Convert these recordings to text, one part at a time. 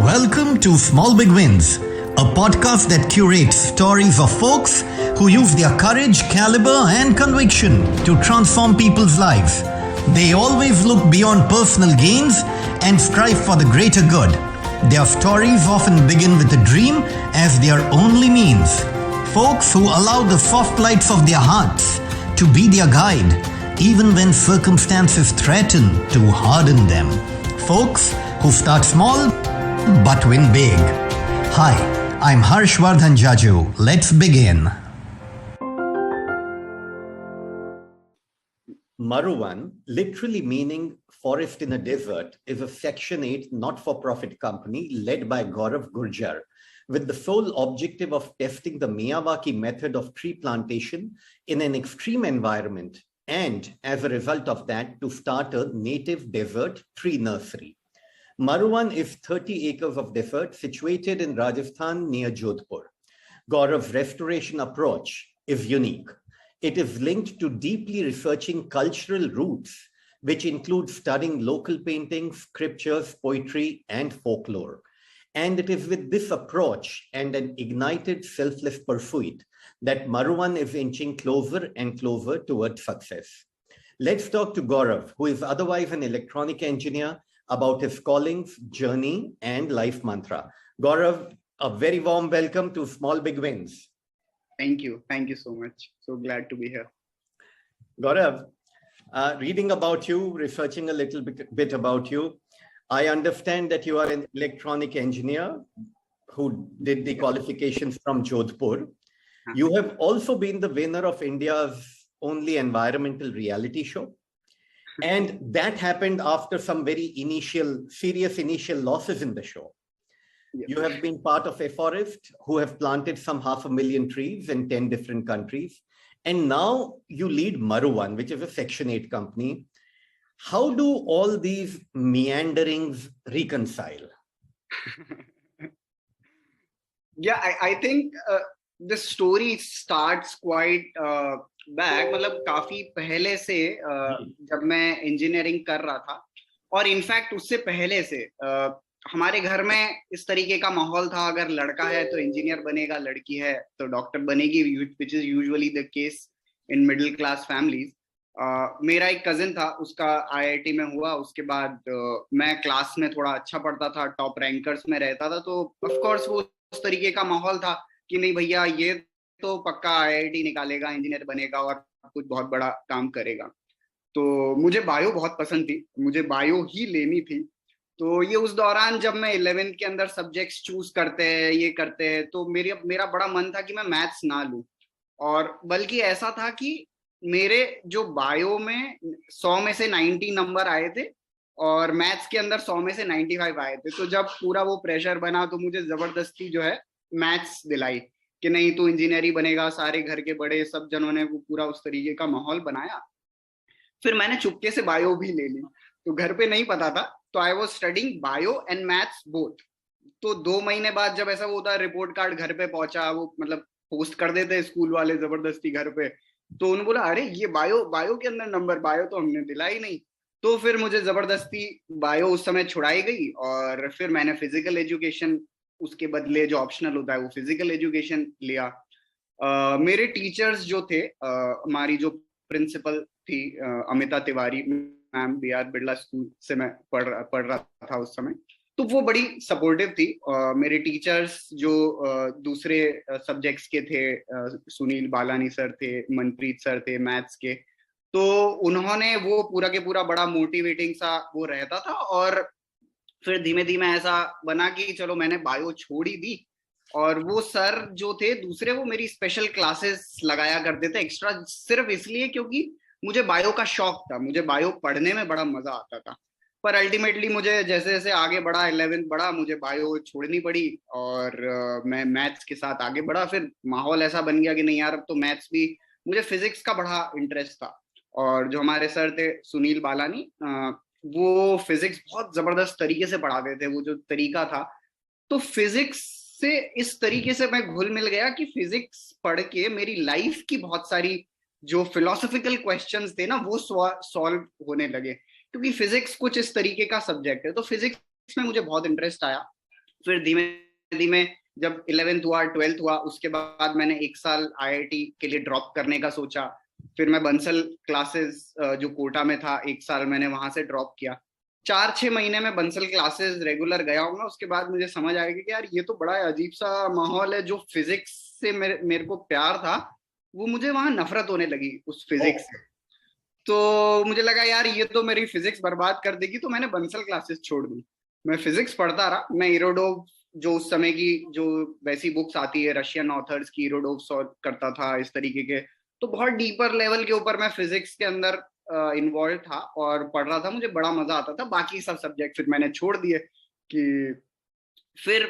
Welcome to Small Big Wins, a podcast that curates stories of folks who use their courage, caliber, and conviction to transform people's lives. They always look beyond personal gains and strive for the greater good. Their stories often begin with a dream as their only means. Folks who allow the soft lights of their hearts to be their guide, even when circumstances threaten to harden them. Folks who start small but win big. Hi, I'm Harshvardhan Jaju. Let's begin. Maruvan, literally meaning forest in a desert, is a Section 8 not-for-profit company led by Gaurav Gurjar, with the sole objective of testing the Miyawaki method of tree plantation in an extreme environment, and as a result of that, to start a native desert tree nursery. Maruvan is 30 acres of desert situated in Rajasthan near Jodhpur. Gaurav's restoration approach is unique. It is linked to deeply researching cultural roots, which include studying local paintings, scriptures, poetry, and folklore. And it is with this approach and an ignited selfless pursuit that Maruvan is inching closer and closer towards success. Let's talk to Gaurav, who is otherwise an electronic engineer, about his callings, journey, and life mantra. Gaurav, a very warm welcome to Small Big Wins. Thank you. Thank you so much. So glad to be here. Gaurav, reading about you, researching a little bit about you, I understand that you are an electronic engineer who did the qualifications from Jodhpur. You have also been the winner of India's only environmental reality show. And that happened after some very serious initial losses in the show. Yes. You have been part of a forest who have planted some 500,000 trees in 10 different countries. And now you lead Maruvan, which is a Section 8 company. How do all these meanderings reconcile? Yeah, I think the story starts quite back. मतलब काफी पहले से जब मैं engineering कर रहा था, और इनफैक्ट उससे पहले से हमारे घर में इस तरीके का माहौल था, अगर लड़का है तो इंजीनियर बनेगा, लड़की है तो डॉक्टर बनेगी, which is usually the case in middle class families. मेरा एक कजिन था, उसका IIT में हुआ, उसके बाद मैं क्लास में थोड़ा अच्छा पढ़ता था, टॉप रैंकर्स में रहता था, तो ऑफ कोर्स वो उस तरीके का माहौल था कि नहीं भैया ये तो पक्का IIT निकालेगा, इंजीनियर बनेगा और कुछ बहुत बड़ा काम करेगा। तो मुझे बायो बहुत पसंद थी, मुझे बायो ही लेनी थी। तो ये उस दौरान जब मैं 11th के अंदर सब्जेक्ट्स चूज करते हैं, ये करते हैं, तो मेरा बड़ा मन था कि मैं मैथ्स ना लूं, और बल्कि ऐसा था कि मेरे जो बायो में 100 में से 90 नंबर आए थे और मैथ्स के अंदर 100 में से 95 आए थे। तो जब पूरा वो प्रेशर बना तो मुझे जबरदस्ती जो है मैथ्स दिलाई कि नहीं तू इंजीनियरिंग बनेगा, सारे घर के बड़े सब जनों ने वो पूरा उस तरीके का माहौल बनाया। फिर मैंने चुपके से बायो भी ले ली, तो घर पे नहीं पता था, तो I was studying bio and maths both. तो 2 महीने बाद जब ऐसा होता है, रिपोर्ट कार्ड घर पे पहुंचा, वो मतलब पोस्ट कर देते स्कूल वाले जबरदस्ती घर पे, तो उन्होंने बोला अरे ये बायो के अंदर नंबर, बायो तो हमने दिला ही नहीं। तो फिर मुझे जबरदस्ती बायो उस समय छुड़ाई गई, और फिर मैंने फिजिकल एजुकेशन, उसके बदले जो ऑप्शनल होता है वो फिजिकल एजुकेशन लिया। मेरे टीचर्स जो थे, हमारी जो प्रिंसिपल थी Amita Tiwari ma'am, BR Birla school से मैं पढ़ रहा था उस समय, तो वो बड़ी सपोर्टिव थी। मेरे टीचर्स जो दूसरे सब्जेक्ट्स के थे, सुनील बालानी सर थे, मनप्रीत सर थे मैथ्स के, तो उन्होंने वो पूरा के पूरा बड़ा मोटिवेटिंग सा वो रहता था। और फिर धीमे धीमे ऐसा बना कि चलो मैंने बायो छोड़ ही दी, और वो सर जो थे दूसरे, वो मेरी स्पेशल क्लासेस लगाया करते थे एक्स्ट्रा, सिर्फ इसलिए क्योंकि मुझे बायो का शौक था, मुझे बायो पढ़ने में बड़ा मजा आता था। पर अल्टीमेटली मुझे जैसे जैसे आगे बढ़ा, 11th बढ़ा, मुझे बायो छोड़नी पड़ी और मैं मैथ्स के साथ आगे बढ़ा। फिर माहौल ऐसा बन गया कि नहीं यार अब तो मैथ्स भी, मुझे फिजिक्स का बड़ा इंटरेस्ट था, और जो हमारे सर थे सुनील बालानी, वो फिजिक्स बहुत जबरदस्त तरीके से पढ़ाते थे, वो जो तरीका था। तो फिजिक्स से इस तरीके से मैं घुल मिल गया कि फिजिक्स पढ़ के मेरी लाइफ की बहुत सारी जो फिलोसॉफिकल क्वेश्चंस थे ना, वो सॉल्व होने लगे, क्योंकि फिजिक्स कुछ इस तरीके का सब्जेक्ट है। तो फिजिक्स में मुझे बहुत इंटरेस्ट आया, फिर धीमे धीमे जब 11th हुआ 12th हुआ, उसके बाद मैंने 1 साल आईआईटी के लिए ड्रॉप करने का सोचा। फिर मैं बंसल क्लासेस जो कोटा में था, 1 साल मैंने वहां से ड्रॉप किया। 4-6 महीने में बंसल क्लासेस रेगुलर गया हूँ। उसके बाद मुझे समझ आया कि यार ये तो बड़ा अजीब सा माहौल है। जो फिजिक्स से मेरे को प्यार था, वो मुझे वहां नफरत होने लगी उस फिजिक्स से। तो मुझे लगा यार ये तो मेरी फिजिक्स बर्बाद कर देगी, तो मैंने बंसल क्लासेस छोड़ दी। मैं फिजिक्स पढ़ता रहा। मैं इरोडोव, जो उस समय की जो वैसी बुक्स आती है रशियन ऑथर्स की, इरोडोव सॉल्व करता था इस तरीके के। तो बहुत डीपर लेवल के ऊपर मैं फिजिक्स के अंदर इन्वॉल्व था और पढ़ रहा था। मुझे बड़ा मजा आता था। बाकी सब सब्जेक्ट फिर मैंने छोड़ दिए। कि फिर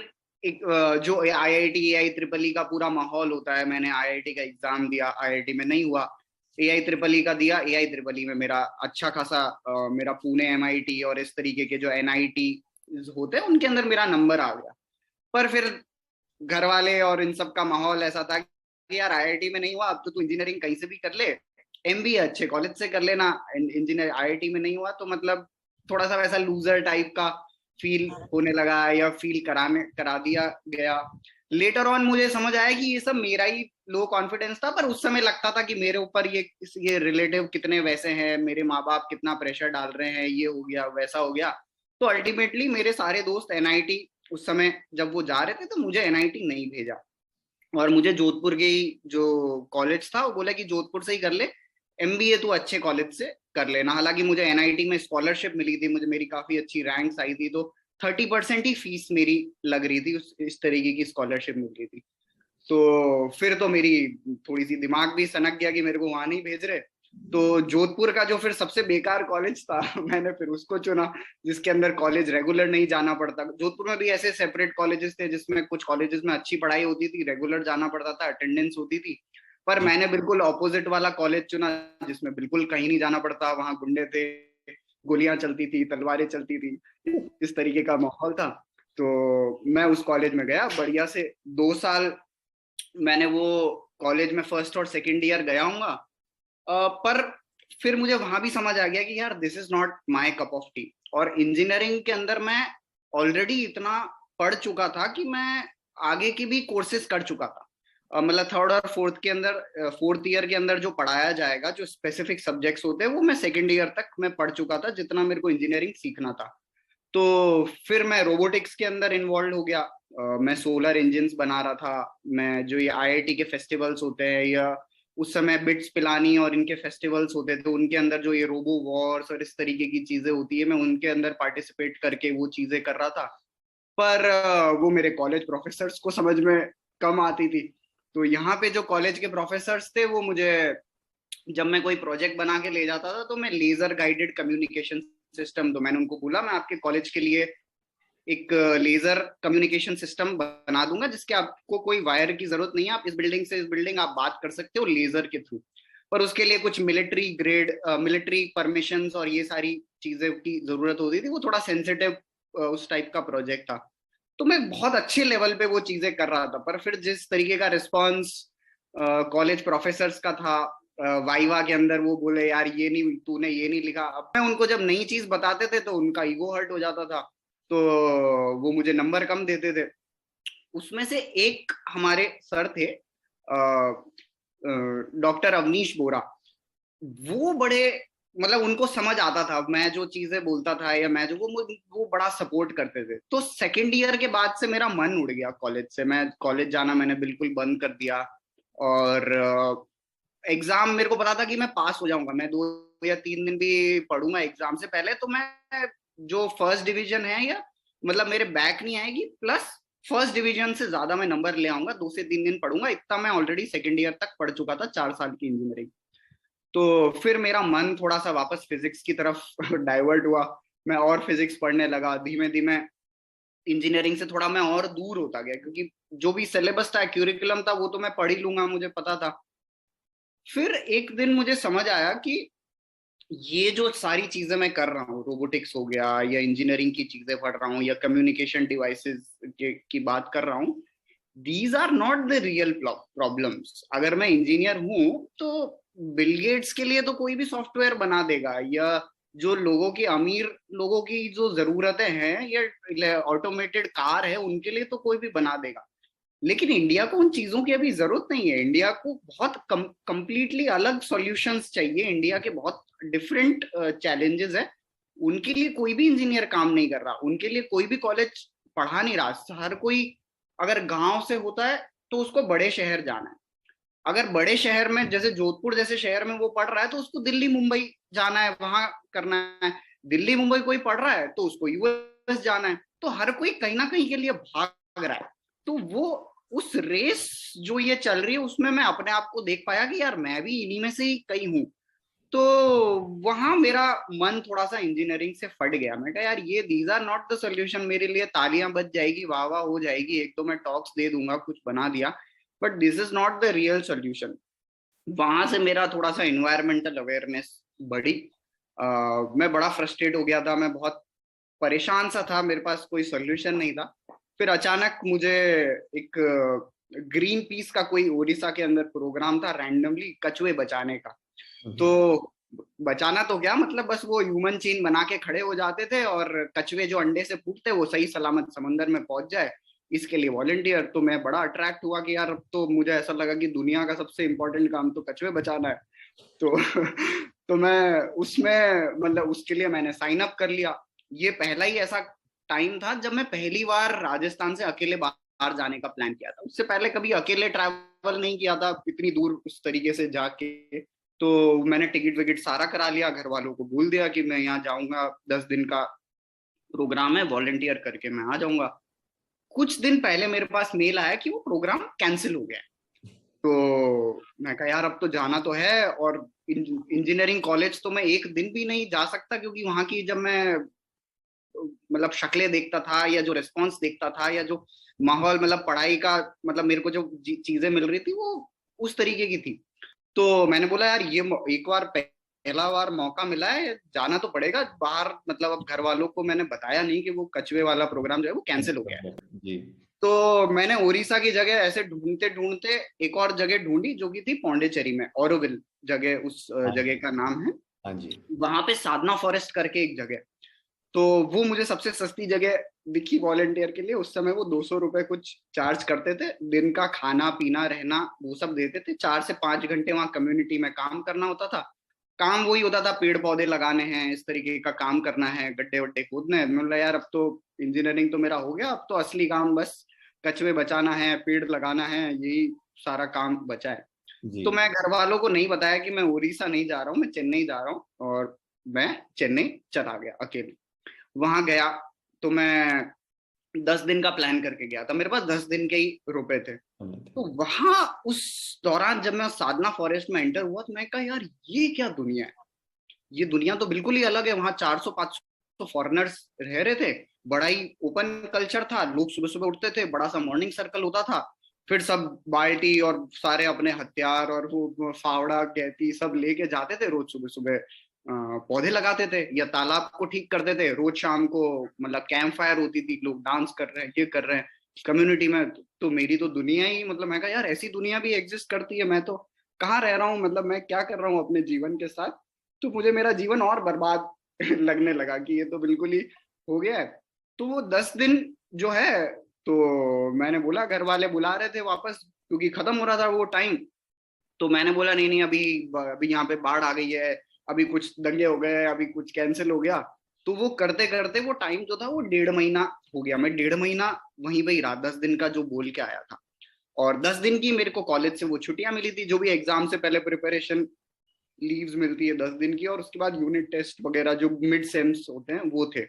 एक जो आईआईटी एआई ट्रिपल ई का पूरा माहौल होता है, मैंने आईआईटी का एग्जाम दिया, आईआईटी में नहीं हुआ। एआई ट्रिपल ई का दिया, एआई ट्रिपल ई में मेरा अच्छा खासा मेरा पुणे एमआईटी और इस तरीके के जो एनआईटी होते हैं उनके अंदर मेरा नंबर आ गया। पर फिर घर वाले और इन सब का माहौल ऐसा था कि यार आईआईटी में नहीं हुआ, अब तो तू इंजीनियरिंग कहीं से भी कर ले, एमबीए अच्छे कॉलेज से कर लेना, इंजीनियर आईआईटी में नहीं हुआ तो मतलब थोड़ा सा वैसा लूजर टाइप का फील होने लगा, या फील करा दिया गया। लेटर ऑन मुझे समझ आया कि ये सब मेरा ही लो कॉन्फिडेंस था। पर उस समय लगता था कि मेरे ऊपर ये रिलेटिव कितने वैसे हैं, मेरे माँ बाप कितना प्रेशर डाल रहे हैं, ये हो गया वैसा हो गया। तो अल्टीमेटली मेरे सारे दोस्त एनआईटी, उस समय जब वो जा रहे थे तो मुझे एनआईटी नहीं भेजा, और मुझे जोधपुर के ही जो कॉलेज था वो बोला कि जोधपुर से ही कर ले, एमबीए तू अच्छे कॉलेज से कर लेना। हालांकि मुझे एनआईटी में स्कॉलरशिप मिली थी, मुझे मेरी काफी अच्छी रैंक्स आई थी, तो 30% ही फीस मेरी लग रही थी, इस तरीके की स्कॉलरशिप मिल रही थी। तो फिर तो मेरी थोड़ी सी दिमाग भी सनक गया कि मेरे को वहां नहीं भेज रहे। तो जोधपुर का जो फिर सबसे बेकार कॉलेज था मैंने फिर उसको चुना, जिसके अंदर कॉलेज रेगुलर नहीं जाना पड़ता। जोधपुर में भी ऐसे सेपरेट कॉलेजेस थे जिसमें कुछ कॉलेजेस में अच्छी पढ़ाई होती थी, रेगुलर जाना पड़ता था, अटेंडेंस होती थी। पर मैंने बिल्कुल ऑपोजिट वाला कॉलेज चुना, जिसमें बिल्कुल कहीं नहीं जाना पड़ता। वहां गुंडे थे, गोलियां चलती थी, तलवारें चलती थी, इस तरीके का माहौल था। तो मैं उस कॉलेज में गया बढ़िया से 2 साल मैंने वो कॉलेज में फर्स्ट और सेकंड ईयर गया हूँ। पर फिर मुझे वहां भी समझ आ गया कि यार this is not my cup of T. और इंजीनियरिंग के अंदर मैं ऑलरेडी इतना पढ़ चुका था कि मैं आगे की भी कोर्सेज कर चुका था। मतलब थर्ड और फोर्थ ईयर के अंदर जो पढ़ाया जाएगा, जो स्पेसिफिक सब्जेक्ट्स होते हैं, वो मैं सेकेंड ईयर तक मैं पढ़ चुका था, जितना मेरे को इंजीनियरिंग सीखना था। तो फिर मैं रोबोटिक्स के अंदर इन्वॉल्व हो गया। मैं सोलर इंजिन्स बना रहा था। मैं जो ये आईआईटी के फेस्टिवल्स होते हैं, या उस समय बिट्स पिलानी और इनके फेस्टिवल्स होते थे, उनके अंदर जो ये रोबो वॉर्स और इस तरीके की चीजें होती है, मैं उनके अंदर पार्टिसिपेट करके वो चीजें कर रहा था। पर वो मेरे कॉलेज प्रोफेसर्स को समझ में कम आती थी। तो यहाँ पे जो कॉलेज के प्रोफेसर्स थे, वो मुझे जब मैं कोई प्रोजेक्ट बना के ले जाता था तो मैं लेजर गाइडेड कम्युनिकेशन सिस्टम, तो मैंने उनको बोला मैं आपके कॉलेज के लिए एक लेजर कम्युनिकेशन सिस्टम बना दूंगा, जिसके आपको कोई वायर की जरूरत नहीं है, आप इस बिल्डिंग से इस बिल्डिंग आप बात कर सकते हो लेजर के थ्रू। पर उसके लिए कुछ मिलिट्री परमिशंस और ये सारी चीजें की जरूरत होती थी, वो थोड़ा सेंसिटिव उस टाइप का प्रोजेक्ट था। तो मैं बहुत अच्छे लेवल पे वो चीजें कर रहा था। पर फिर जिस तरीके का रिस्पॉन्स कॉलेज प्रोफेसर्स का था वाइवा के अंदर, वो बोले यार ये नहीं, तूने ये नहीं लिखा। अब मैं उनको जब नई चीज बताते थे तो उनका ईगो हर्ट हो जाता था, तो वो मुझे नंबर कम देते थे। उसमें से एक हमारे सर थे डॉक्टर अवनीश बोरा। वो बड़े, मतलब उनको समझ आता था मैं जो चीजें बोलता था, या मैं जो वो बड़ा सपोर्ट करते थे। तो सेकेंड ईयर के बाद से मेरा मन उड़ गया कॉलेज से। मैं कॉलेज जाना मैंने बिल्कुल बंद कर दिया। और एग्जाम मेरे को पता था कि मैं पास हो जाऊंगा, मैं 2 या 3 दिन भी पढ़ूंगा एग्जाम से पहले, तो मैं जो फर्स्ट डिवीजन है, या मतलब मेरे बैक नहीं आएगी, प्लस फर्स्ट डिवीजन से ज्यादा मैं नंबर ले आऊंगा, 2 से 3 दिन पढ़ूंगा। इतना मैं ऑलरेडी सेकेंड ईयर तक पढ़ चुका था, 4 साल की इंजीनियरिंग। तो फिर मेरा मन थोड़ा सा वापस फिजिक्स की तरफ डाइवर्ट हुआ। मैं और फिजिक्स पढ़ने लगा। धीमे धीमे इंजीनियरिंग से थोड़ा मैं और दूर होता गया, क्योंकि जो भी सिलेबस था, क्यूरिकुलम था, वो तो मैं पढ़ ही लूंगा, मुझे पता था। फिर एक दिन मुझे समझ आया कि ये जो सारी चीजें मैं कर रहा हूँ, रोबोटिक्स हो गया, या इंजीनियरिंग की चीजें पढ़ रहा हूँ, या कम्युनिकेशन डिवाइसेस की बात कर रहा हूँ, these are not the real problems. अगर मैं इंजीनियर हूं तो बिल गेट्स के लिए तो कोई भी सॉफ्टवेयर बना देगा, या जो लोगों की, अमीर लोगों की जो जरूरतें हैं, ये ऑटोमेटेड कार है, उनके लिए तो कोई भी बना देगा। लेकिन इंडिया को उन चीजों की अभी जरूरत नहीं है। इंडिया को बहुत कंप्लीटली अलग सॉल्यूशंस चाहिए। इंडिया के बहुत डिफरेंट चैलेंजेस है। उनके लिए कोई भी इंजीनियर काम नहीं कर रहा, उनके लिए कोई भी कॉलेज पढ़ा नहीं रहा। हर कोई अगर गांव से होता है तो उसको बड़े शहर जाना है। अगर बड़े शहर में, जैसे जोधपुर जैसे शहर में वो पढ़ रहा है, तो उसको दिल्ली मुंबई जाना है, वहां करना है। दिल्ली मुंबई कोई पढ़ रहा है तो उसको यूएस जाना है। तो हर कोई कहीं ना कहीं के लिए भाग रहा है। तो वो उस रेस जो ये चल रही है उसमें मैं अपने आप को देख पाया कि यार मैं भी इन्हीं में से ही कहीं हूं। तो वहां मेरा मन थोड़ा सा इंजीनियरिंग से फट गया। मैं कहा यार ये these are not the solution. मेरे लिए तालियां बज जाएगी, वाह वाह हो जाएगी, एक तो मैं टॉक्स दे दूंगा, कुछ बना दिया, but this is not the real solution. वहां से मेरा थोड़ा सा इन्वायरमेंटल अवेयरनेस बढ़ी। मैं बड़ा फ्रस्ट्रेट हो गया था, मैं बहुत परेशान सा था, मेरे पास कोई सोल्यूशन नहीं था। फिर अचानक मुझे एक ग्रीन पीस का कोई उड़ीसा के अंदर प्रोग्राम था, रैंडमली कछुए बचाने का। तो बचाना तो क्या, मतलब बस वो ह्यूमन चेन बना के खड़े हो जाते थे और कछुए जो अंडे से फूटते वो सही सलामत समंदर में पहुंच जाए, इसके लिए वॉलंटियर। तो मैं बड़ा अट्रैक्ट हुआ कि यार अब तो मुझे ऐसा लगा कि दुनिया का सबसे इम्पोर्टेंट काम तो कछुए बचाना है। तो तो मैं उसमें, मतलब उसके लिए मैंने साइन अप कर लिया। ये पहला ही ऐसा टाइम था जब मैं पहली बार राजस्थान से अकेले बाहर जाने का प्लान किया था। उससे पहले कभी अकेले ट्रैवल नहीं किया था इतनी दूर उस तरीके से जाके। तो मैंने टिकट विकेट सारा करा लिया, घर वालों को बोल दिया कि मैं यहाँ जाऊंगा, 10 दिन का प्रोग्राम है, वॉलंटियर करके मैं आ जाऊंगा। कुछ दिन पहले मेरे पास मेल आया कि वो प्रोग्राम कैंसिल हो गया है। तो मैं कहा यार अब तो जाना तो है, और इंजीनियरिंग कॉलेज तो मैं एक दिन भी नहीं जा सकता, क्योंकि वहां की जब मैं मतलब शक्लें देखता था या जो रिस्पॉन्स देखता था या जो माहौल, मतलब पढ़ाई का, मतलब मेरे को जो चीजें मिल रही थी वो उस तरीके की थी। तो मैंने बोला यार ये एक बार पहला बार मौका मिला है, जाना तो पड़ेगा बाहर। मतलब अब घर वालों को मैंने बताया नहीं कि वो कछुए वाला प्रोग्राम जो है वो कैंसिल हो गया है। जी। तो मैंने उड़ीसा की जगह ऐसे ढूंढते ढूंढते एक और जगह ढूंढी जो कि थी पौंडीचेरी में, ऑरोविल जगह उस जगह का नाम है। हाँ जी। वहां पे साधना फॉरेस्ट करके एक जगह, तो वो मुझे सबसे सस्ती जगह दिखी वॉलेंटियर के लिए। उस समय वो 200 रुपए कुछ चार्ज करते थे, दिन का खाना पीना रहना वो सब देते थे। 4 से 5 घंटे वहां कम्युनिटी में काम करना होता था। काम वही होता था, पेड़ पौधे लगाने हैं, इस तरीके का काम करना है, गड्ढे वड्ढे खोदने हैं। मैं बोला यार अब तो इंजीनियरिंग तो मेरा हो गया, अब तो असली काम बस कछुए बचाना है, पेड़ लगाना है, यही सारा काम बचा है। तो मैं घर वालों को नहीं बताया कि मैं उड़ीसा नहीं जा रहा हूँ, मैं चेन्नई जा रहा हूँ। और मैं चेन्नई चला गया अकेले। वहां गया तो मैं 10 दिन का प्लान करके गया था, मेरे पास 10 दिन के ही रुपए थे। तो वहां उस दौरान जब मैं साधना फॉरेस्ट में एंटर हुआ तो मैं कहा यार ये क्या दुनिया है, ये दुनिया तो बिल्कुल ही अलग है। वहां 400-500 फॉरेनर्स रह रहे थे, बड़ा ही ओपन कल्चर था। लोग सुबह सुबह उठते थे, बड़ा सा मॉर्निंग सर्कल होता था, फिर सब बाल्टी और सारे अपने हथियार और वो फावड़ा गैती सब लेके जाते थे, रोज सुबह सुबह पौधे लगाते थे या तालाब को ठीक करते थे। रोज शाम को मतलब कैंप फायर होती थी, लोग डांस कर रहे हैं, ये कर रहे हैं कम्युनिटी में। तो मेरी तो दुनिया ही, मतलब मैं कहा यार ऐसी दुनिया भी एग्जिस्ट करती है, मैं तो कहाँ रह रहा हूँ, मतलब मैं क्या कर रहा हूँ अपने जीवन के साथ। तो मुझे मेरा जीवन और बर्बाद लगने लगा कि ये तो बिल्कुल ही हो गया है। तो वो 10 दिन जो है, तो मैंने बोला, घर वाले बुला रहे थे वापस क्योंकि खत्म हो रहा था वो टाइम। तो मैंने बोला नहीं नहीं, अभी अभी यहाँ पे बाढ़ आ गई है, अभी कुछ दंगे हो गए, अभी कुछ कैंसिल हो गया। तो वो करते करते वो टाइम जो था वो 1.5 महीना हो गया। मैं 1.5 महीना वहीं पे ही रहा, 10 दिन का जो बोल के आया था। और 10 दिन की मेरे को कॉलेज से वो छुट्टियां मिली थी, जो भी एग्जाम से पहले प्रिपरेशन लीव्स मिलती है 10 दिन की, और उसके बाद यूनिट टेस्ट वगैरह जो मिड सेम्स होते हैं वो थे।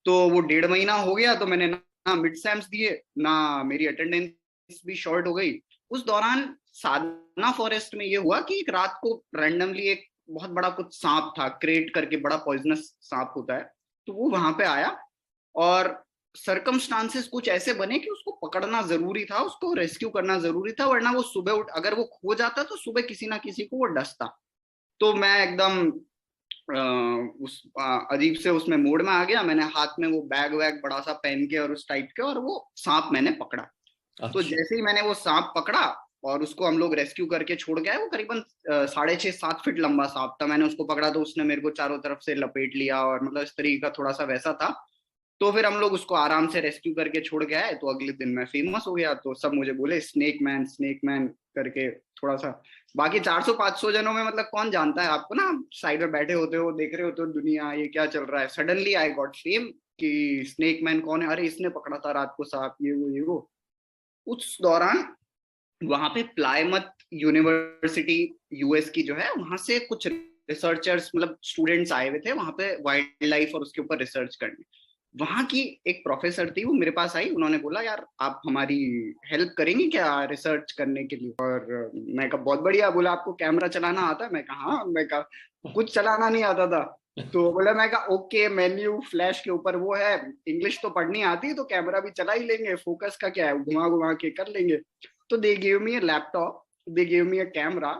तो वो 1.5 महीना हो गया, तो मैंने ना मिड सेम्स दिए, ना मेरी अटेंडेंस भी शॉर्ट हो गई। उस दौरान साधना फॉरेस्ट में ये हुआ कि एक रात को रैंडमली एक बहुत बड़ा कुछ सांप था, क्रेट करके बड़ा पॉइजनस सांप होता है, तो वो वहां पे आया। और सरकमस्टांसेस कुछ ऐसे बने कि उसको पकड़ना जरूरी था, उसको रेस्क्यू करना जरूरी था, वरना वो सुबह उठ, अगर वो खो जाता तो सुबह किसी ना किसी को वो डसता। तो मैं एकदम उस अजीब से उसमें मोड में आ गया। मैंने हाथ में वो बैग वैग बड़ा सा पहन के और उस टाइप के, और वो सांप मैंने पकड़ा। तो जैसे ही मैंने वो सांप पकड़ा, और उसको हम लोग रेस्क्यू करके छोड़ के आए। वो करीबन 6.5-7 फीट लंबा सांप था। मैंने उसको पकड़ा तो उसने मेरे को चारों तरफ से लपेट लिया, और मतलब इस तरीके का थोड़ा सा वैसा था। तो फिर हम लोग उसको आराम से रेस्क्यू करके छोड़ के आए। तो अगले दिन मैं फेमस हो गया, तो सब मुझे बोले स्नेक मैन करके थोड़ा सा। बाकी 400-500 जनों में मतलब कौन जानता है आपको ना, साइड में बैठे होते हो, देख रहे होते हो दुनिया ये क्या चल रहा है। सडनली आई गॉट फेम कि स्नेक मैन कौन है, अरे इसने पकड़ा था रात को सांप, ये वो। उस दौरान वहां पे प्लायमथ यूनिवर्सिटी यूएस की जो है, वहां से कुछ रिसर्चर्स मतलब स्टूडेंट्स आए हुए थे वहां पे वाइल्ड लाइफ और उसके ऊपर रिसर्च करने। वहां की एक प्रोफेसर थी, वो मेरे पास आई, उन्होंने बोला यार आप हमारी हेल्प करेंगी क्या रिसर्च करने के लिए। और मैं कहा बहुत बढ़िया। बोला आपको कैमरा चलाना आता है? मैं कहा हाँ। मैं कहा कुछ चलाना नहीं आता था। तो बोला, मैं कहा ओके, मेन्यू फ्लैश के ऊपर वो है, इंग्लिश तो पढ़नी आती है तो कैमरा भी चला ही लेंगे, फोकस का क्या है, घुमा घुमा के कर लेंगे। तो they give me a laptop, they give me a camera,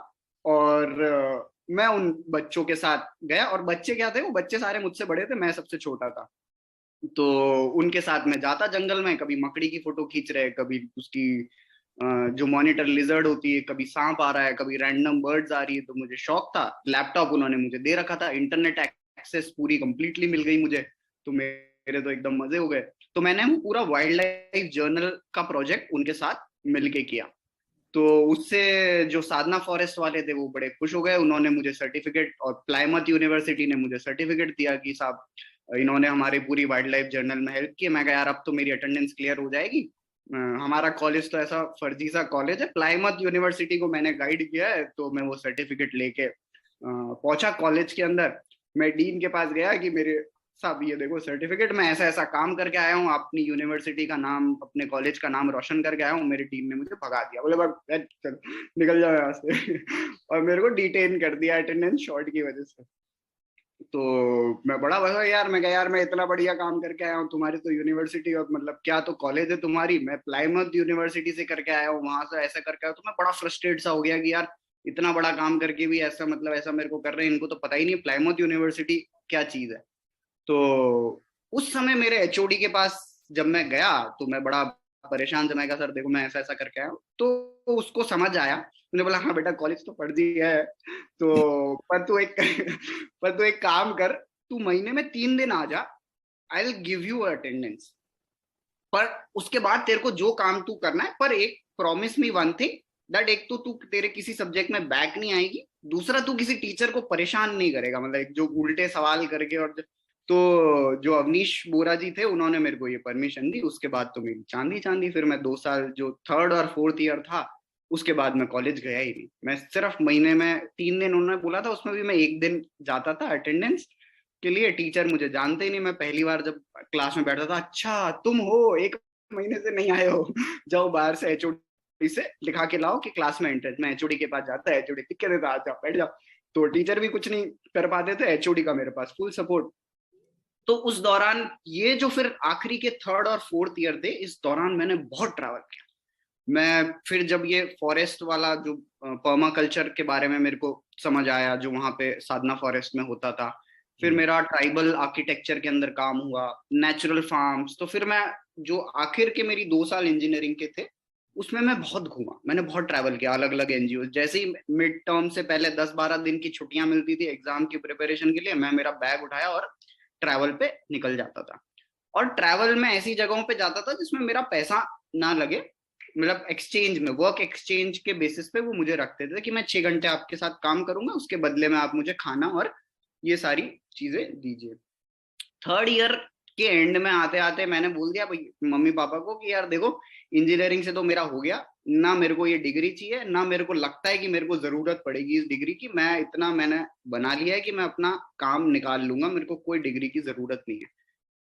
और मैं उन बच्चों के साथ गया। और बच्चे क्या थे, वो बच्चे सारे मुझसे बड़े थे, मैं सबसे छोटा था। तो उनके साथ में जाता जंगल में, कभी मकड़ी की फोटो खींच रहे, कभी उसकी जो मॉनिटर लिजर्ड होती है, कभी सांप आ रहा है, कभी रैंडम बर्ड्स आ रही है। तो मुझे शौक था। लैपटॉप उन्होंने मुझे दे रखा था, इंटरनेट एक्सेस पूरी कंप्लीटली मिल गई मुझे। तो मेरे तो एकदम मजे हो गए। तो मैंने वो पूरा वाइल्ड लाइफ जर्नल का प्रोजेक्ट उनके साथ मिलके किया। तो उससे जो साधना फॉरेस्ट वाले थे वो बड़े खुश हो गए, उन्होंने मुझे सर्टिफिकेट, और प्लायमथ यूनिवर्सिटी ने मुझे सर्टिफिकेट दिया कि साहब इन्होंने हमारे पूरी वाइल्ड लाइफ जर्नल में हेल्प की। मैं कहा यार अब तो मेरी अटेंडेंस क्लियर हो जाएगी। हमारा कॉलेज तो ऐसा फर्जी सा कॉलेज है, प्लायमथ यूनिवर्सिटी को मैंने गाइड किया है। तो मैं वो सर्टिफिकेट लेके पहुंचा कॉलेज के अंदर। मैं डीन के पास गया कि मेरे साहब ये देखो सर्टिफिकेट, मैं ऐसा ऐसा काम करके आया हूँ, अपनी यूनिवर्सिटी का नाम, अपने कॉलेज का नाम रोशन करके आया हूँ। मेरी टीम ने मुझे भगा दिया, बोले भाई चल निकल जाओ यहाँ से और मेरे को डिटेन कर दिया अटेंडेंस शॉर्ट की वजह से। तो मैं बड़ा बड़ा यार, मैं कहा यार मैं इतना बढ़िया काम करके आया हूँ, तुम्हारी तो यूनिवर्सिटी और मतलब क्या तो कॉलेज है तुम्हारी, मैं प्लायमथ यूनिवर्सिटी से करके आया हूँ, वहां से ऐसा करके आया। तो मैं बड़ा फ्रस्ट्रेट सा हो गया कि यार इतना बड़ा काम करके भी ऐसा मतलब ऐसा मेरे को कर रहे हैं, इनको तो पता ही नहीं प्लायमथ यूनिवर्सिटी क्या चीज है। तो उस समय मेरे एचओडी के पास जब मैं गया तो मैं बड़ा परेशान था। मैं कहा सर देखो मैं ऐसा ऐसा करके आया हूँ। तो उसको समझ आया, उन्होंने बोला हाँ बेटा कॉलेज तो फर्जी है, तो पर तू एक पर तू एक काम कर, तू महीने में 3 दिन आ जा, I will give you attendance, पर उसके बाद तेरे को जो काम तू करना है, पर एक promise me one thing, that एक तो तू तेरे किसी सब्जेक्ट में बैक नहीं आएगी, दूसरा तू किसी टीचर को परेशान नहीं करेगा, मतलब जो उल्टे सवाल करके। और तो जो अवनीश बोरा जी थे उन्होंने मेरे को ये परमिशन दी। उसके बाद तो मेरी चांदी चांदी। फिर मैं 2 साल जो 3rd और 4th ईयर था, उसके बाद मैं कॉलेज गया ही नहीं। मैं सिर्फ महीने में 3 दिन उन्होंने बोला था, उसमें भी मैं 1 दिन जाता था अटेंडेंस के लिए। टीचर मुझे जानते ही नहीं। मैं पहली बार जब क्लास में बैठा था, अच्छा तुम हो, 1 महीने से नहीं आए हो, जाओ बाहर से एचओडी से लिखा के लाओ कि क्लास में एंट्रेंस। मैं एचओडी के पास जाता है, एचओडी लिख के देता, आ जाओ बैठ जाओ। तो टीचर भी कुछ नहीं कर पाते थे, एचओडी का मेरे पास फुल सपोर्ट। तो उस दौरान ये जो फिर आखिरी के 3rd और 4th ईयर थे, इस दौरान मैंने बहुत ट्रैवल किया। मैं फिर जब ये फॉरेस्ट वाला जो पर्मा कल्चर के बारे में मेरे को समझ आया, जो वहां पे साधना फॉरेस्ट में होता था, फिर मेरा ट्राइबल आर्किटेक्चर के अंदर काम हुआ, नेचुरल फार्म्स। तो फिर मैं जो आखिर के मेरी 2 साल इंजीनियरिंग के थे उसमें मैं बहुत घूमा, मैंने बहुत ट्रैवल किया अलग अलग एनजीओ। जैसे ही मिड टर्म से पहले 10-12 दिन की छुट्टियां मिलती थी एग्जाम की प्रिपरेशन के लिए, मैं मेरा बैग उठाया और ट्रैवल पे निकल जाता था। और ट्रैवल में ऐसी जगहों पे जाता था जिसमें मेरा पैसा ना लगे, मतलब एक्सचेंज में, वर्क एक्सचेंज के बेसिस पे वो मुझे रखते थे कि मैं 6 घंटे आपके साथ काम करूंगा, उसके बदले में आप मुझे खाना और ये सारी चीजें दीजिए। 3rd ईयर के एंड में आते आते मैंने बोल दिया भाई मम्मी पापा को कि यार देखो इंजीनियरिंग से तो मेरा हो गया ना, मेरे को ये डिग्री चाहिए ना, मेरे को लगता है कि मेरे को जरूरत पड़ेगी इस डिग्री की। मैं इतना मैंने बना लिया है कि मैं अपना काम निकाल लूंगा, मेरे को कोई डिग्री की जरूरत नहीं है।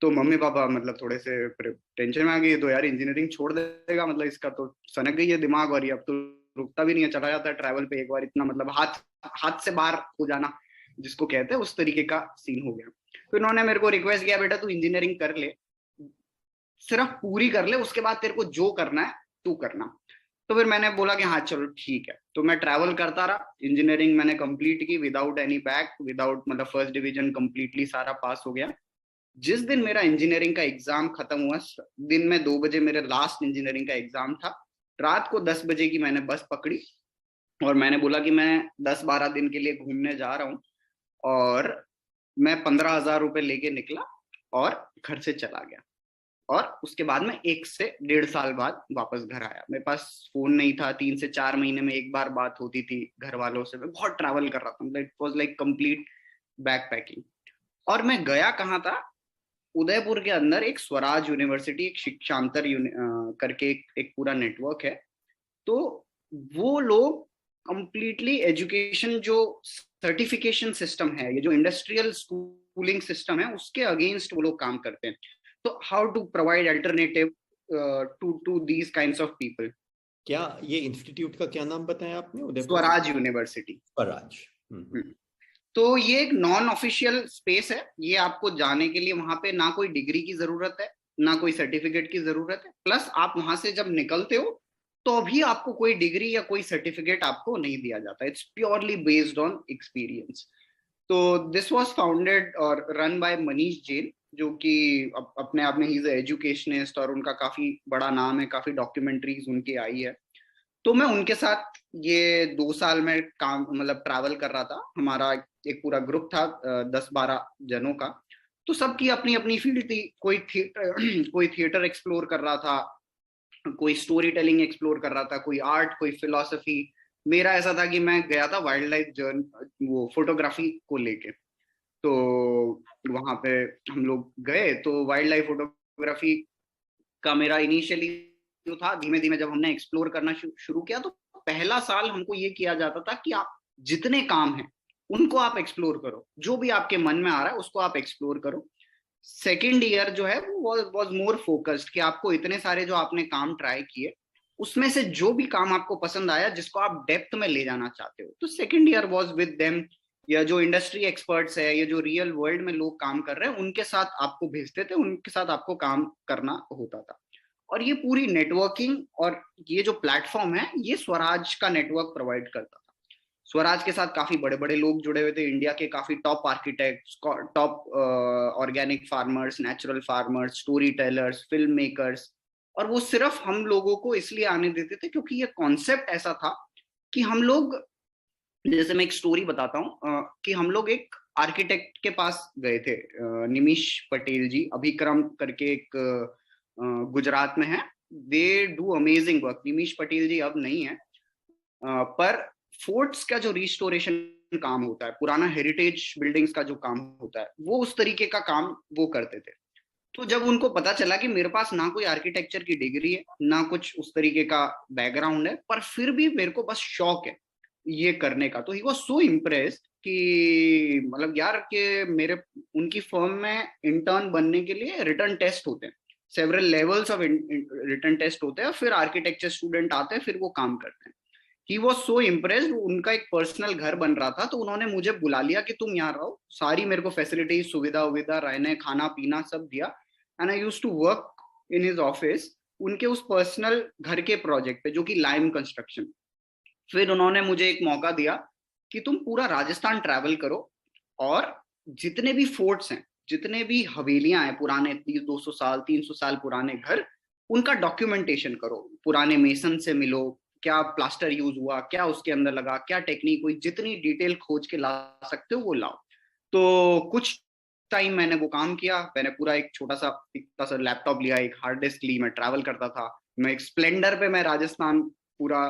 तो मम्मी पापा मतलब थोड़े से टेंशन में आ गई, तो यार इंजीनियरिंग छोड़ देगा, मतलब इसका तो सनक गई है दिमाग, और ये अब तो रुकता भी नहीं है, चला जाता है ट्रैवल पे एक बार। इतना मतलब हाथ हाथ से बाहर हो जाना जिसको कहते हैं, उस तरीके का सीन हो गया। तो इन्होंने मेरे को रिक्वेस्ट किया बेटा तू इंजीनियरिंग कर ले, सिर्फ पूरी कर ले, उसके बाद तेरे को जो करना है तू करना। तो फिर मैंने बोला कि हाँ चलो ठीक है। तो मैं ट्रैवल करता रहा, इंजीनियरिंग मैंने कंप्लीट की विदाउट एनी बैक, विदाउट मतलब फर्स्ट डिवीजन कंप्लीटली सारा पास हो गया। जिस दिन मेरा इंजीनियरिंग का एग्जाम खत्म हुआ, दिन में 2 बजे मेरे लास्ट इंजीनियरिंग का एग्जाम था, रात को 10 बजे की मैंने बस पकड़ी और मैंने बोला कि मैं 10-12 दिन के लिए घूमने जा रहा हूँ, और मैं 15,000 रुपए लेके निकला और घर से चला गया। और उसके बाद में 1 से 1.5 साल बाद वापस घर आया। मेरे पास फोन नहीं था, 3 से 4 महीने में एक बार बात होती थी घर वालों से। मैं बहुत ट्रैवल कर रहा था, मतलब it was like complete back packing. और मैं गया कहाँ था, उदयपुर के अंदर एक स्वराज यूनिवर्सिटी, एक शिक्षांतर करके एक पूरा नेटवर्क है। तो वो लोग कंप्लीटली एजुकेशन जो सर्टिफिकेशन सिस्टम है, ये जो इंडस्ट्रियल स्कूलिंग सिस्टम है, उसके अगेंस्ट वो लोग काम करते हैं। तो how to provide alternative to these kinds of people. क्या ये इंस्टीट्यूट का क्या नाम बताया आपने? उदयपुर स्वराज यूनिवर्सिटी। स्वराज। तो ये एक नॉन ऑफिशियल स्पेस है। ये आपको जाने के लिए वहां पे ना कोई डिग्री की जरूरत है, ना कोई सर्टिफिकेट की जरूरत है। प्लस आप वहां से जब निकलते हो तो भी आपको कोई डिग्री या कोई सर्टिफिकेट आपको नहीं दिया जाता। It's purely based on experience. तो दिस वाज फाउंडेड और रन बाय मनीष जैन, जो कि अपने आप में ही इज एजुकेशनिस्ट, और उनका काफी बड़ा नाम है, काफी डॉक्यूमेंट्रीज उनकी आई है। तो मैं उनके साथ ये 2 साल में काम, मतलब ट्रैवल कर रहा था। हमारा एक पूरा ग्रुप था 10-12 जनों का। तो सबकी अपनी अपनी फील्ड थी। कोई थिएटर एक्सप्लोर कर रहा था, कोई स्टोरी टेलिंग एक्सप्लोर कर रहा था, कोई आर्ट, कोई फिलोसफी। मेरा ऐसा था कि मैं गया था वाइल्ड लाइफ जर्नी, वो फोटोग्राफी को लेके। तो वहां पे हम लोग गए, तो वाइल्ड लाइफ फोटोग्राफी का मेरा इनिशियली जो था, धीमे धीमे जब हमने एक्सप्लोर करना शुरू किया, तो पहला साल हमको ये किया जाता था कि आप जितने काम हैं उनको आप एक्सप्लोर करो, जो भी आपके मन में आ रहा है उसको आप एक्सप्लोर करो। सेकेंड ईयर जो है वो वाज मोर फोकस्ड, कि आपको इतने सारे जो आपने काम ट्राई किए, उसमें से जो भी काम आपको पसंद आया, जिसको आप डेप्थ में ले जाना चाहते हो, तो second year was with them. या जो इंडस्ट्री एक्सपर्ट्स है, या जो रियल वर्ल्ड में लोग काम कर रहे हैं, उनके साथ आपको भेजते थे, उनके साथ आपको काम करना होता था। और ये पूरी नेटवर्किंग और ये जो प्लेटफॉर्म है, ये स्वराज का नेटवर्क प्रोवाइड करता था। स्वराज के साथ काफी बड़े बड़े लोग जुड़े हुए थे, इंडिया के काफी top architects, top organic farmers, natural farmers, story tellers, film makers. और वो सिर्फ हम लोगों को इसलिए आने देते थे क्योंकि ये कॉन्सेप्ट ऐसा था कि हम लोग, जैसे मैं एक स्टोरी बताता हूँ, कि हम लोग एक आर्किटेक्ट के पास गए थे, निमिष पटेल जी, अभिक्रम करके एक गुजरात में है। They do amazing work. Nimish Patel ji अब नहीं है, पर फोर्ट्स का जो रिस्टोरेशन काम होता है, पुराना हेरिटेज बिल्डिंग्स का जो काम होता है, वो उस तरीके का काम वो करते थे। तो जब उनको पता चला कि मेरे पास ना कोई आर्किटेक्चर की डिग्री है, ना कुछ उस तरीके का बैकग्राउंड है, पर फिर भी मेरे को बस शौक है ये करने का, तो ही वाज सो इम्प्रेस्ड कि मतलब यार कि मेरे उनकी फर्म में इंटर्न बनने के लिए रिटर्न टेस्ट होते हैं, several levels of return test होते हैं, फिर आर्किटेक्चर स्टूडेंट आते हैं, फिर वो काम करते हैं। He was so impressed. उनका एक पर्सनल घर बन रहा था, तो उन्होंने मुझे बुला लिया कि तुम यहाँ रहो, सारी मेरे को फैसिलिटीज, सुविधा उविधा, रहने खाना पीना सब दिया। And I used to work in his office, उनके उस पर्सनल घर के प्रोजेक्ट पे, जो कि लाइम कंस्ट्रक्शन। फिर उन्होंने मुझे एक मौका दिया कि तुम पूरा राजस्थान ट्रैवल करो, और जितने भी फोर्ट्स हैं, जितने भी हवेलियां हैं पुराने, 200 साल 300 साल पुराने घर, उनका डॉक्यूमेंटेशन करो। पुराने मेसन से मिलो, क्या प्लास्टर यूज हुआ, क्या उसके अंदर लगा, क्या टेक्निक हुई, जितनी डिटेल खोज के ला सकते हो वो लाओ। तो कुछ टाइम मैंने वो काम किया। मैंने पूरा एक छोटा सा लैपटॉप लिया, एक हार्ड डिस्क ली, मैं ट्रैवल करता था। मैं एक स्प्लेंडर पे मैं राजस्थान पूरा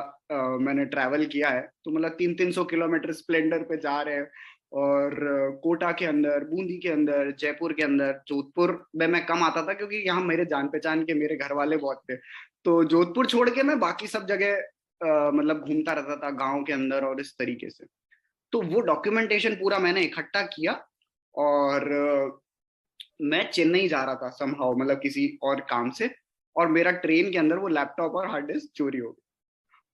मैंने ट्रैवल किया है। तो मतलब 300-300 किलोमीटर स्प्लेंडर पे जा रहे हैं, और कोटा के अंदर, बूंदी के अंदर, जयपुर के अंदर। जोधपुर में मैं कम आता था क्योंकि यहाँ मेरे जान पहचान के मेरे घर वाले बहुत थे। तो जोधपुर छोड़ के मैं बाकी सब जगह मतलब घूमता रहता था, गाँव के अंदर और इस तरीके से। तो वो डॉक्यूमेंटेशन पूरा मैंने इकट्ठा किया, और मैं चेन्नई जा रहा था समहाउ, मतलब किसी और काम से, और मेरा ट्रेन के अंदर वो लैपटॉप और हार्ड डिस्क चोरी हो गई।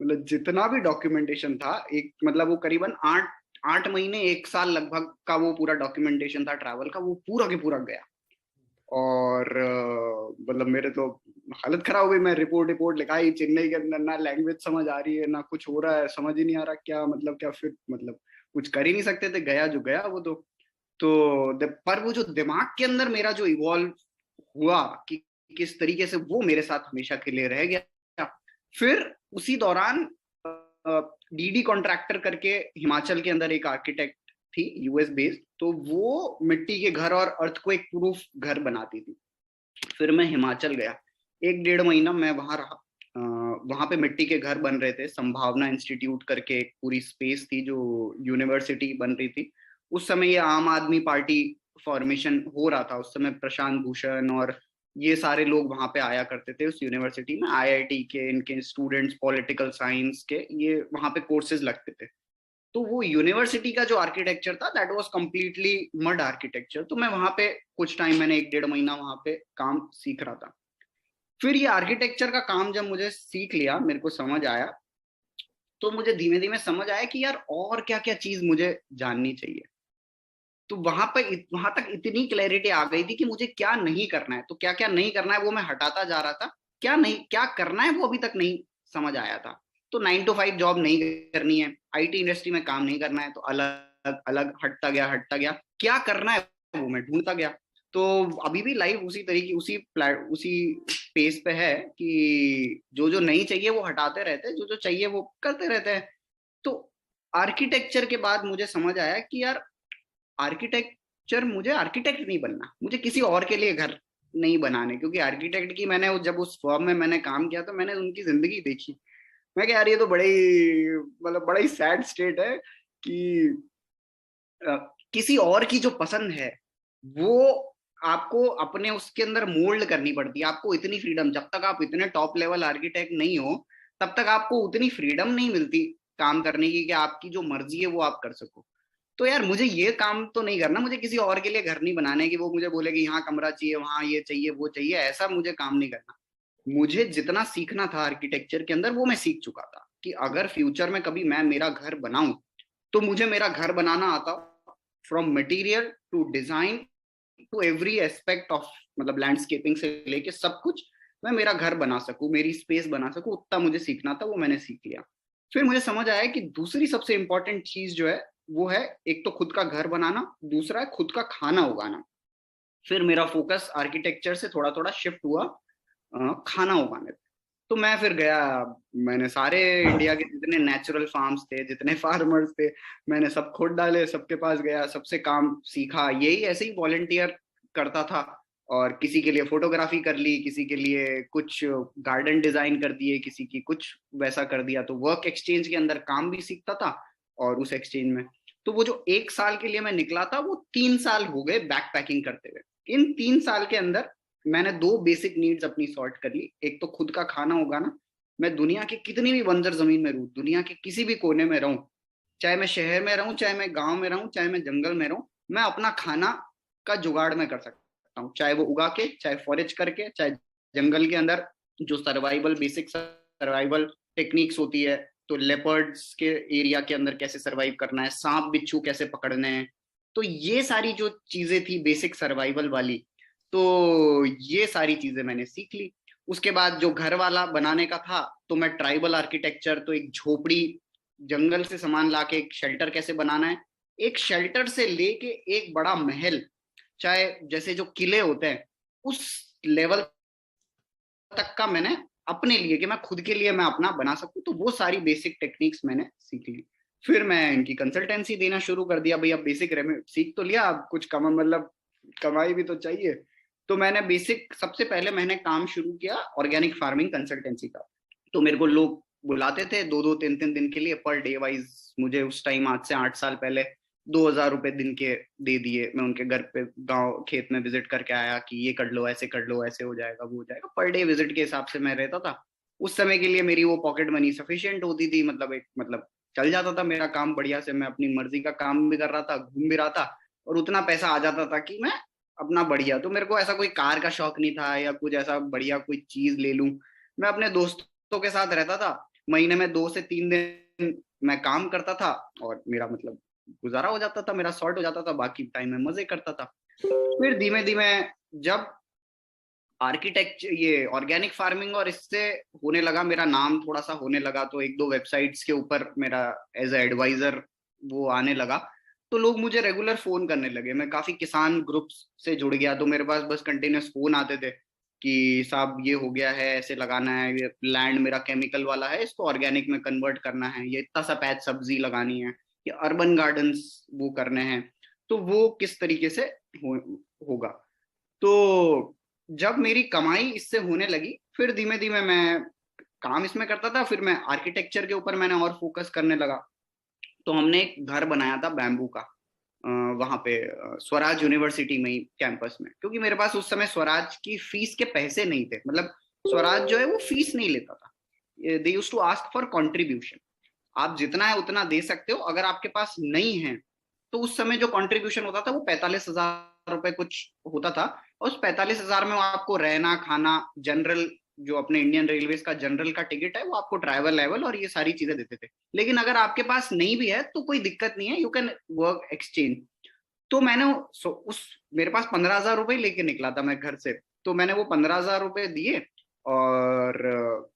मतलब जितना भी डॉक्यूमेंटेशन था, एक मतलब वो करीबन 8 महीने 1 साल लगभग का वो पूरा डॉक्यूमेंटेशन था ट्रैवल का, वो पूरा के पूरा गया। और मतलब मेरे तो हालत खराब हो गई। मैं रिपोर्ट लिखाई चेन्नई के अंदर, ना लैंग्वेज समझ आ रही है, ना कुछ हो रहा है, समझ ही नहीं आ रहा क्या मतलब क्या। फिर मतलब कुछ कर ही नहीं सकते थे, गया जो गया वो। पर वो जो दिमाग के अंदर मेरा जो इवॉल्व हुआ कि किस तरीके से, वो मेरे साथ हमेशा के लिए रह गया। फिर उसी दौरान डीडी कॉन्ट्रैक्टर करके हिमाचल के अंदर एक आर्किटेक्ट थी, यूएस बेस्ड, तो वो मिट्टी के घर और अर्थक्वेक प्रूफ घर बनाती थी। फिर मैं हिमाचल गया, 1-1.5 महीना मैं वहां रहा। वहां पे मिट्टी के घर बन रहे थे, संभावना इंस्टीट्यूट करके एक पूरी स्पेस थी जो यूनिवर्सिटी बन रही थी। उस समय ये आम आदमी पार्टी फॉर्मेशन हो रहा था, उस समय प्रशांत भूषण और ये सारे लोग वहां पे आया करते थे उस यूनिवर्सिटी में, आईआईटी के इनके स्टूडेंट्स, पॉलिटिकल साइंस के, ये वहां पे कोर्सेज लगते थे। तो वो यूनिवर्सिटी का जो आर्किटेक्चर था that was completely mud architecture. तो मैं वहां पे कुछ टाइम, मैंने 1-1.5 महीना वहां पे काम सीख रहा था। फिर ये आर्किटेक्चर का काम जब मुझे सीख लिया, मेरे को समझ आया, तो मुझे धीमे धीमे समझ आया कि यार और क्या क्या चीज मुझे जाननी चाहिए। तो वहां तक इतनी क्लैरिटी आ गई थी कि मुझे क्या नहीं करना है। तो क्या क्या नहीं करना है वो मैं हटाता जा रहा था, क्या नहीं क्या करना है वो अभी तक नहीं समझ आया था। तो 9 to 5 जॉब नहीं करनी है, आईटी इंडस्ट्री में काम नहीं करना है, तो अलग अलग हटता गया, क्या करना है वो मैं ढूंढता गया। तो अभी भी लाइफ उसी तरीके उसी पेस पे है कि जो जो नहीं चाहिए वो हटाते रहते हैं, जो जो चाहिए वो करते रहते हैं। तो आर्किटेक्चर के बाद मुझे समझ आया कि यार आर्किटेक्चर, मुझे आर्किटेक्ट नहीं बनना, मुझे किसी और के लिए घर नहीं बनाने। क्योंकि आर्किटेक्ट की मैंने जब उस फर्म में मैंने काम किया तो मैंने उनकी जिंदगी देखी। मैं कह यार ये तो बड़े ही मतलब बड़ा ही सैड स्टेट है कि किसी और की जो पसंद है वो आपको अपने उसके अंदर मोल्ड करनी पड़ती है। आपको इतनी फ्रीडम, जब तक आप इतने टॉप लेवल आर्किटेक्ट नहीं हो तब तक आपको उतनी फ्रीडम नहीं मिलती काम करने की कि आपकी जो मर्जी है वो आप कर सको। तो यार मुझे ये काम तो नहीं करना, मुझे किसी और के लिए घर नहीं बनाने की वो मुझे बोले कि यहाँ कमरा चाहिए, वहां ये चाहिए वो चाहिए, ऐसा मुझे काम नहीं करना। मुझे जितना सीखना था आर्किटेक्चर के अंदर वो मैं सीख चुका था कि अगर फ्यूचर में कभी मैं मेरा घर बनाऊं तो मुझे मेरा घर बनाना आता, from material to design to every aspect of, मतलब लैंडस्केपिंग से लेके सब कुछ मैं मेरा घर बना सकूं, मेरी स्पेस बना सकूं, उतना मुझे सीखना था, वो मैंने सीख लिया। फिर मुझे समझ आया कि दूसरी सबसे इंपॉर्टेंट चीज जो है वो है, एक तो खुद का घर बनाना, दूसरा है खुद का खाना उगाना। फिर मेरा फोकस आर्किटेक्चर से थोड़ा थोड़ा शिफ्ट हुआ खाना उगाने पे। तो मैं फिर गया, मैंने सारे इंडिया के जितने नेचुरल फार्म्स थे, जितने फार्मर्स थे, मैंने सब खोद डाले, सबके पास गया, सबसे काम सीखा, यही ऐसे ही वॉलंटियर करता था। और किसी के लिए फोटोग्राफी कर ली, किसी के लिए कुछ गार्डन डिजाइन कर दिए, किसी की कुछ वैसा कर दिया। तो वर्क एक्सचेंज के अंदर काम भी सीखता था और उस एक्सचेंज में, तो वो जो 1 साल के लिए मैं निकला था वो 3 साल हो गए बैक पैकिंग करते हुए। इन 3 साल के अंदर मैंने 2 बेसिक नीड्स अपनी सॉर्ट कर ली। एक तो खुद का खाना उगाना, मैं दुनिया की कितनी भी बंजर जमीन में रहूं, दुनिया के किसी भी कोने में रहूं, चाहे मैं शहर में रहूं, चाहे मैं गांव में रहूं, चाहे मैं जंगल में रहूं, मैं अपना खाना का जुगाड़ में कर सकता हूँ, चाहे वो उगा के, चाहे फॉरेज करके, चाहे जंगल के अंदर जो सर्वाइवल, बेसिक सर्वाइवल टेक्निक्स होती है, तो लेपर्ड्स के एरिया के अंदर कैसे सर्वाइव करना है, सांप बिच्छू कैसे पकड़ने हैं, तो ये सारी जो चीजें थी बेसिक सर्वाइवल वाली, तो ये सारी चीजें मैंने सीख ली। उसके बाद जो घर वाला बनाने का था, तो मैं ट्राइबल आर्किटेक्चर, तो एक झोपड़ी, जंगल से सामान लाके एक शेल्टर कैसे बनाना है, एक शेल्टर से लेके एक बड़ा महल, चाहे जैसे जो किले होते हैं उस लेवल तक का मैंने अपने लिए, कि मैं खुद के लिए मैं अपना बना सकूं, तो वो सारी बेसिक टेक्निक्स मैंने सीख ली। फिर मैं इनकी कंसल्टेंसी देना शुरू कर दिया, भाई अब बेसिक सीख तो लिया, अब कुछ कमा, मतलब कमाई भी तो चाहिए। तो मैंने बेसिक, सबसे पहले मैंने काम शुरू किया ऑर्गेनिक फार्मिंग कंसल्टेंसी का। तो मेरे को लोग बुलाते थे 2-2 3-3 दिन के लिए पर डे वाइज। मुझे उस टाइम, आज से 8 साल पहले, 2,000 रुपए दिन के दे दिए। मैं उनके घर पे गांव खेत में विजिट करके आया कि ये कर लो, ऐसे कर लो, ऐसे हो जाएगा, वो हो जाएगा, पर डे विजिट के हिसाब से मैं रहता था। उस समय के लिए मेरी वो पॉकेट मनी सफिशियंट होती थी, मतलब एक, मतलब चल जाता था मेरा काम बढ़िया से, मैं अपनी मर्जी का काम भी कर रहा था, घूम भी रहा था, और उतना पैसा आ जाता था कि मैं अपना बढ़िया। तो मेरे को ऐसा कोई कार का शौक नहीं था या कुछ ऐसा बढ़िया कोई चीज ले लूं। मैं अपने दोस्तों के साथ रहता था, महीने में 2 से 3 दिन मैं काम करता था और मेरा मतलब गुजारा हो जाता था, मेरा सॉर्ट हो जाता था, बाकी टाइम में मजे करता था। फिर धीमे धीमे जब आर्किटेक्चर, ये ऑर्गेनिक फार्मिंग और इससे होने लगा, मेरा नाम थोड़ा सा होने लगा, तो 1-2 वेबसाइट्स के ऊपर मेरा एज एडवाइजर वो आने लगा, तो लोग मुझे रेगुलर फोन करने लगे। मैं काफी किसान ग्रुप्स से जुड़ गया, तो मेरे पास बस कंटिन्यूस फोन आते थे कि साहब ये हो गया है, ऐसे लगाना है, ये लैंड मेरा केमिकल वाला है, इसको ऑर्गेनिक में कन्वर्ट करना है, ये इतना सा पैच सब्जी लगानी है, ये अर्बन गार्डन्स वो करने हैं, तो वो किस तरीके से होगा। तो जब मेरी कमाई इससे होने लगी, फिर धीमे धीमे मैं काम इसमें करता था, फिर मैं आर्किटेक्चर के ऊपर मैंने और फोकस करने लगा। तो हमने एक घर बनाया था बैम्बू का, वहां पे स्वराज यूनिवर्सिटी में ही कैंपस में, क्योंकि मेरे पास उस समय स्वराज की फीस के पैसे नहीं थे। मतलब स्वराज जो है वो फीस नहीं लेता था, they used to ask for contribution. आप जितना है उतना दे सकते हो, अगर आपके पास नहीं है तो उस समय जो कंट्रीब्यूशन होता था वो 45,000 रुपए कुछ होता था। और उस 45,000 में आपको रहना खाना, जनरल जो अपने इंडियन रेलवेज का जनरल का टिकट है वो आपको, ट्रैवल लेवल और ये सारी चीजें देते थे। लेकिन अगर आपके पास नहीं भी है तो कोई दिक्कत नहीं है, यू कैन वर्क एक्सचेंज। तो मैंने उस मेरे पास 15,000 रुपए लेके निकला था मैं घर से, तो मैंने वो 15,000 रुपए दिए, और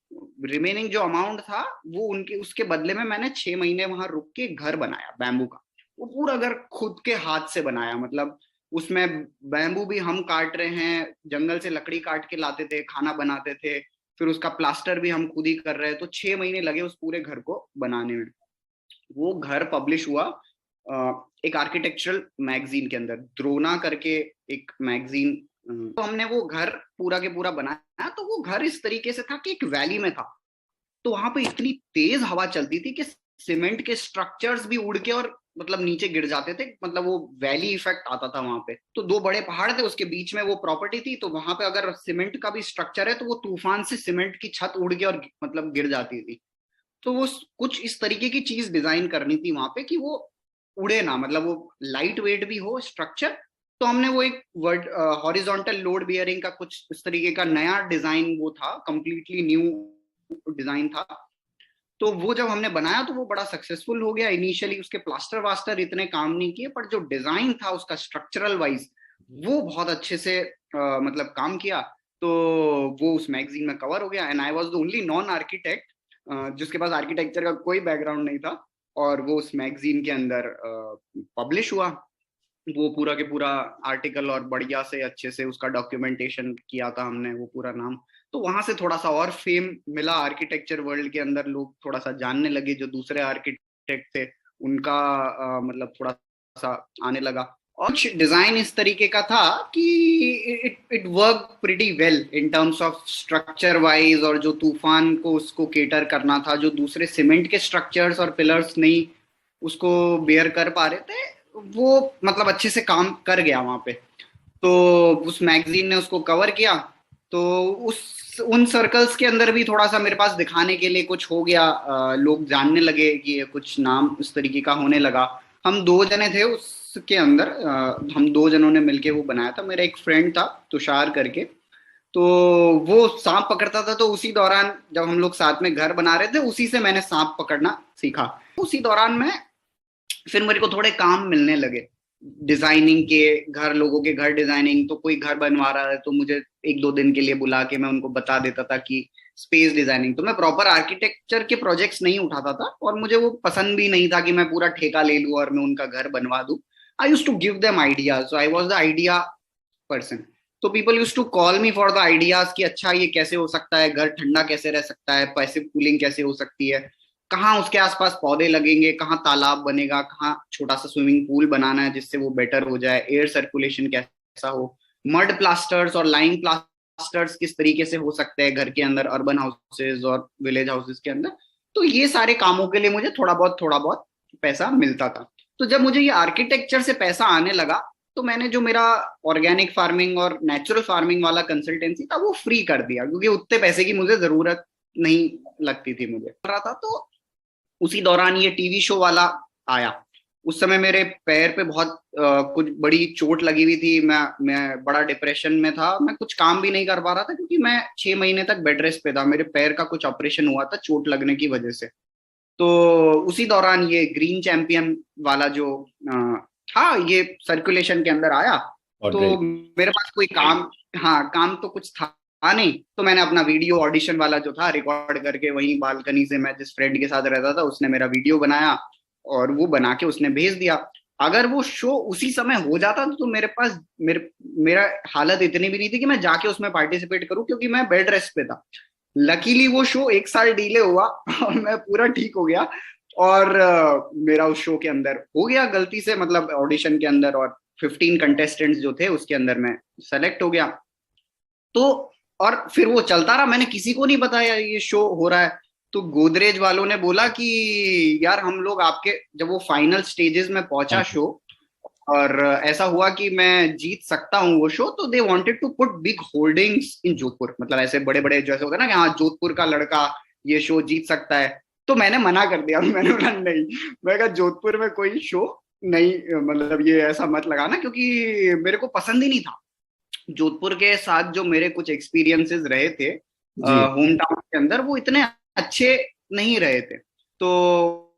रिमेनिंग जो अमाउंट था वो उनके उसके बदले में मैंने 6 महीने वहां रुक के घर बनाया बैम्बू का। वो पूरा घर खुद के हाथ से बनाया, मतलब उसमें बैम्बू भी हम काट रहे हैं, जंगल से लकड़ी काट के लाते थे, खाना बनाते थे, फिर उसका प्लास्टर भी हम खुद ही कर रहे हैं। तो 6 महीने लगे उस पूरे घर को बनाने में। वो घर पब्लिश हुआ एक आर्किटेक्चरल मैगजीन के अंदर, द्रोना करके एक मैगजीन। तो हमने वो घर पूरा के पूरा बनाया। तो वो घर इस तरीके से था कि एक वैली में था, तो वहां पे इतनी तेज हवा चलती थी कि सीमेंट के स्ट्रक्चर्स भी उड़ के और मतलब नीचे गिर जाते थे, मतलब वो वैली इफेक्ट आता था वहां पे। तो दो बड़े पहाड़ थे, उसके बीच में वो प्रॉपर्टी थी, तो वहां पे अगर सीमेंट का भी स्ट्रक्चर है तो वो तूफान से सीमेंट की छत उड़ के और मतलब गिर जाती थी। तो वो कुछ इस तरीके की चीज डिजाइन करनी थी वहां पे कि वो उड़े ना, मतलब वो लाइट वेट भी हो स्ट्रक्चर। तो हमने वो एक वर्ड हॉरिजॉन्टल लोड बियरिंग का कुछ इस तरीके का नया डिजाइन वो था, कंप्लीटली न्यू डिजाइन था। तो वो जब हमने बनाया तो वो बड़ा सक्सेसफुल हो गया। इनिशियली उसके प्लास्टर वास्टर इतने काम नहीं किए, पर जो डिजाइन था उसका स्ट्रक्चरल वाइज वो बहुत अच्छे से मतलब काम किया। तो वो उस मैगजीन में कवर हो गया, and I was the only non architect जिसके पास आर्किटेक्चर का कोई बैकग्राउंड नहीं था, और वो उस मैगजीन के अंदर पब्लिश हुआ। वो पूरा के पूरा आर्टिकल और बढ़िया से अच्छे से उसका डॉक्यूमेंटेशन किया था हमने, वो पूरा नाम। तो वहां से थोड़ा सा और फेम मिला आर्किटेक्चर वर्ल्ड के अंदर, लोग थोड़ा सा जानने लगे, जो दूसरे आर्किटेक्ट थे उनका मतलब थोड़ा सा आने लगा। और कुछ डिजाइन इस तरीके का था कि it work pretty well in terms of structure wise, और जो तूफान को उसको केटर करना था, जो दूसरे सीमेंट के स्ट्रक्चर्स और पिलर्स नहीं उसको बेयर कर पा रहे थे, वो मतलब अच्छे से काम कर गया वहां पे। तो उस मैगजीन ने उसको कवर किया। तो उन सर्कल्स के अंदर भी थोड़ा सा मेरे पास दिखाने के लिए कुछ हो गया, लोग जानने लगे कि ये कुछ नाम इस तरीके का होने लगा। हम दो जने थे उसके अंदर, हम दो जनों ने मिलके वो बनाया था। मेरा एक फ्रेंड था तुषार करके, तो वो सांप पकड़ता था, तो उसी दौरान जब हम लोग साथ में घर बना रहे थे उसी से मैंने सांप पकड़ना सीखा। उसी दौरान में फिर मेरे को थोड़े काम मिलने लगे डिजाइनिंग के, घर लोगों के घर डिजाइनिंग। तो कोई घर बनवा रहा है तो मुझे 1-2 दिन के लिए बुला के मैं उनको बता देता था कि स्पेस डिजाइनिंग। तो मैं प्रॉपर आर्किटेक्चर के प्रोजेक्ट्स नहीं उठाता था, और मुझे वो पसंद भी नहीं था कि मैं पूरा ठेका ले लूं और मैं उनका घर बनवा दूं। I used to give them ideas, so I was the idea person. तो people used to call me for the ideas कि अच्छा ये कैसे हो सकता है, घर ठंडा कैसे रह सकता है, पैसिव कूलिंग कैसे हो सकती है, कहाँ उसके आसपास पौधे लगेंगे, कहाँ तालाब बनेगा, कहाँ छोटा सा स्विमिंग पूल बनाना है जिससे वो बेटर हो जाए, एयर सर्कुलेशन कैसा हो, मड प्लास्टर्स और लाइम प्लास्टर्स किस तरीके से हो सकते हैं घर के अंदर, अर्बन हाउसेज और विलेज हाउसेज के अंदर। तो ये सारे कामों के लिए मुझे थोड़ा बहुत पैसा मिलता था। तो जब मुझे ये आर्किटेक्चर से पैसा आने लगा तो मैंने जो मेरा ऑर्गेनिक फार्मिंग और नेचुरल फार्मिंग वाला कंसल्टेंसी था वो फ्री कर दिया, क्योंकि उतने पैसे की मुझे जरूरत नहीं लगती थी मुझे रहा था। तो उसी दौरान ये टीवी शो वाला आया। उस समय मेरे पैर पे बहुत कुछ बड़ी चोट लगी हुई थी, मैं बड़ा डिप्रेशन में था, मैं कुछ काम भी नहीं कर पा रहा था, क्योंकि मैं 6 महीने तक बेड रेस्ट पे था। मेरे पैर का कुछ ऑपरेशन हुआ था चोट लगने की वजह से। तो उसी दौरान ये ग्रीन चैंपियन वाला जो था ये सर्कुलेशन के अंदर आया। तो मेरे पास कोई काम, हाँ काम तो कुछ था नहीं, तो मैंने अपना वीडियो ऑडिशन वाला जो था रिकॉर्ड करके वहीं बालकनी से, मैं जिस फ्रेंड के साथ रहता था उसने मेरा वीडियो बनाया और वो बना के उसने भेज दिया। अगर वो शो उसी समय हो जाता तो मेरे पास मेरा हालत इतनी भी नहीं थी कि मैं जाके उसमें पार्टिसिपेट करूं, क्योंकि मैं बेड रेस्ट पे था। लकीली वो शो 1 साल डिले हुआ और मैं पूरा ठीक हो गया, और मेरा उस शो के अंदर हो गया गलती से, मतलब ऑडिशन के अंदर, और 15 कंटेस्टेंट्स जो थे उसके अंदर मैं सेलेक्ट हो गया। तो और फिर वो चलता रहा, मैंने किसी को नहीं बताया ये शो हो रहा है। तो गोदरेज वालों ने बोला कि यार हम लोग आपके, जब वो फाइनल स्टेजेस में पहुंचा शो, और ऐसा हुआ कि मैं जीत सकता हूँ वो शो, तो they wanted to put big holdings in Jodhpur, मतलब ऐसे बड़े बड़े जैसे होता है ना कि हाँ जोधपुर का लड़का ये शो जीत सकता है। तो मैंने मना कर दिया, मैंने बोला नहीं, मैं कहा जोधपुर में कोई शो नहीं, मतलब ये ऐसा मत लगाना, क्योंकि मेरे को पसंद ही नहीं था। जोधपुर के साथ जो मेरे कुछ एक्सपीरियंसेस रहे थे जी होम टाउन के अंदर, वो इतने अच्छे नहीं रहे थे। तो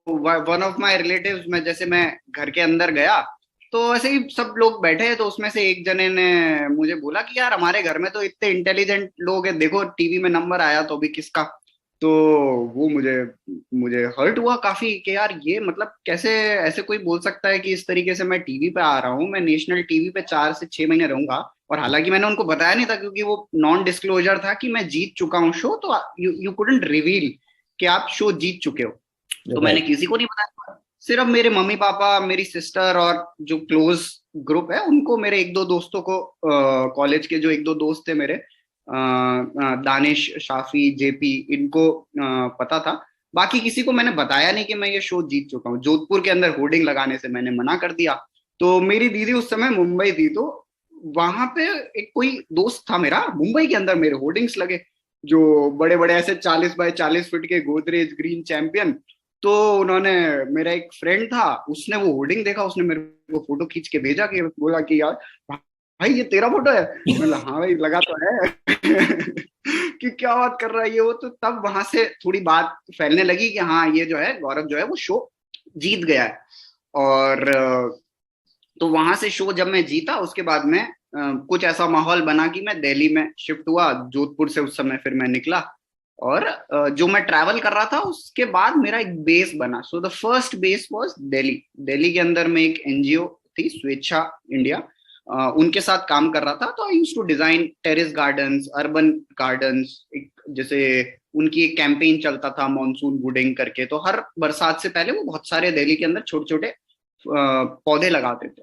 वन ऑफ माय रिलेटिव्स में, जैसे मैं घर के अंदर गया तो ऐसे ही सब लोग बैठे हैं, तो उसमें से एक जने ने मुझे बोला कि यार हमारे घर में तो इतने इंटेलिजेंट लोग हैं, देखो टीवी में नंबर आया तो अभी किसका। तो वो मुझे मुझे हर्ट हुआ काफी कि यार ये मतलब कैसे ऐसे कोई बोल सकता है कि इस तरीके से मैं टीवी पे आ रहा हूँ, मैं नेशनल टीवी पे 4 से 6 महीने रहूंगा। और हालांकि मैंने उनको बताया नहीं था, क्योंकि वो नॉन डिस्क्लोजर था कि मैं जीत चुका हूँ शो, तो यू कुडंट रिवील कि आप शो जीत चुके हो। तो मैंने राइट किसी को नहीं बताया, सिर्फ मेरे मम्मी पापा, मेरी सिस्टर और जो क्लोज ग्रुप है उनको, मेरे एक दो दोस्तों को, कॉलेज के जो एक दो दोस्त थे मेरे, दानिश, शाफी, जेपी, इनको पता था। बाकी किसी को मैंने बताया नहीं कि मैं ये शो जीत चुका हूँ। जोधपुर के अंदर होर्डिंग लगाने से मैंने मना कर दिया। तो मेरी दीदी उस समय मुंबई थी, तो वहां पे एक कोई दोस्त था मेरा मुंबई के अंदर, मेरे होर्डिंग्स लगे जो बड़े बड़े ऐसे 40 बाय 40 फीट के गोदरेज ग्रीन चैंपियन। तो उन्होंने, मेरा एक फ्रेंड था, उसने वो होर्डिंग देखा, उसने मेरे को फोटो खींच के भेजा, कि बोला कि यार भाई ये तेरा फोटो है। मतलब हाँ भाई लगा तो है कि क्या बात कर रहा है ये वो। तो तब वहां से थोड़ी बात फैलने लगी कि हाँ ये जो है गौरव जो है वो शो जीत गया है। और तो वहां से शो जब मैं जीता, उसके बाद में कुछ ऐसा माहौल बना कि मैं दिल्ली में शिफ्ट हुआ, जोधपुर से उस समय फिर मैं निकला। और जो मैं ट्रैवल कर रहा था उसके बाद मेरा एक बेस बना। So the first base was Delhi. Delhi के अंदर में एक एनजीओ थी, स्वेच्छा इंडिया, उनके साथ काम कर रहा था। तो I used to design terrace gardens, urban gardens. एक जैसे उनकी एक कैंपेन चलता था मॉनसून वुडिंग करके, तो हर बरसात से पहले वो बहुत सारे दिल्ली के अंदर छोटे छोटे पौधे लगाते थे।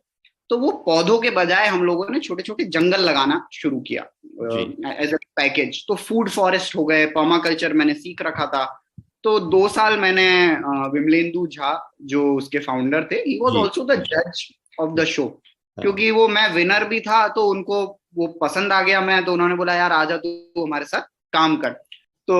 तो वो पौधों के बजाय हम लोगों ने छोटे छोटे जंगल लगाना शुरू किया जी एज ए पैकेज। तो फूड फॉरेस्ट हो गए, पर्माकल्चर मैंने सीख रखा था। तो 2 साल मैंने विमलेंदु झा जो उसके फाउंडर थे, ही वॉज जी ऑल्सो द जज ऑफ द शो, हाँ क्योंकि वो मैं विनर भी था, तो उनको वो पसंद आ गया मैं। तो उन्होंने बोला यार आजा तू हमारे साथ काम कर। तो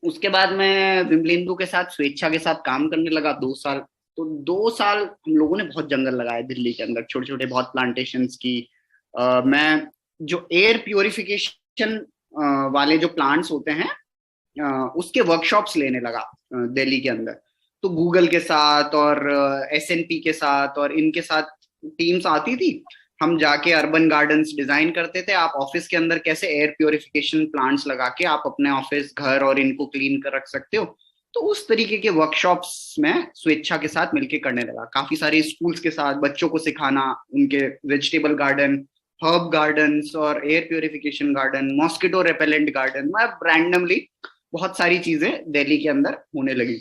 उसके बाद मैं विमलेंदु के साथ, स्वेच्छा के साथ काम करने लगा 2 साल। तो 2 साल हम लोगों ने बहुत जंगल लगाए दिल्ली के अंदर, छोटे छोटे बहुत प्लांटेशंस की। मैं जो एयर प्योरिफिकेशन वाले जो प्लांट्स होते हैं, उसके वर्कशॉप्स लेने लगा दिल्ली के अंदर। तो गूगल के साथ और एसएनपी के साथ और इनके साथ टीम्स आती थी, हम जाके अर्बन गार्डन्स डिजाइन करते थे। आप ऑफिस के अंदर कैसे एयर प्योरिफिकेशन प्लांट्स लगा के आप अपने ऑफिस, घर और इनको क्लीन कर रख सकते हो। तो उस तरीके के वर्कशॉप्स में स्वेच्छा के साथ मिलके करने लगा। काफी सारे स्कूल्स के साथ बच्चों को सिखाना, उनके वेजिटेबल गार्डन, हर्ब गार्डन्स और air purification garden, mosquito repellent garden, मैं रैंडमली बहुत सारी चीजें दिल्ली के अंदर होने लगी।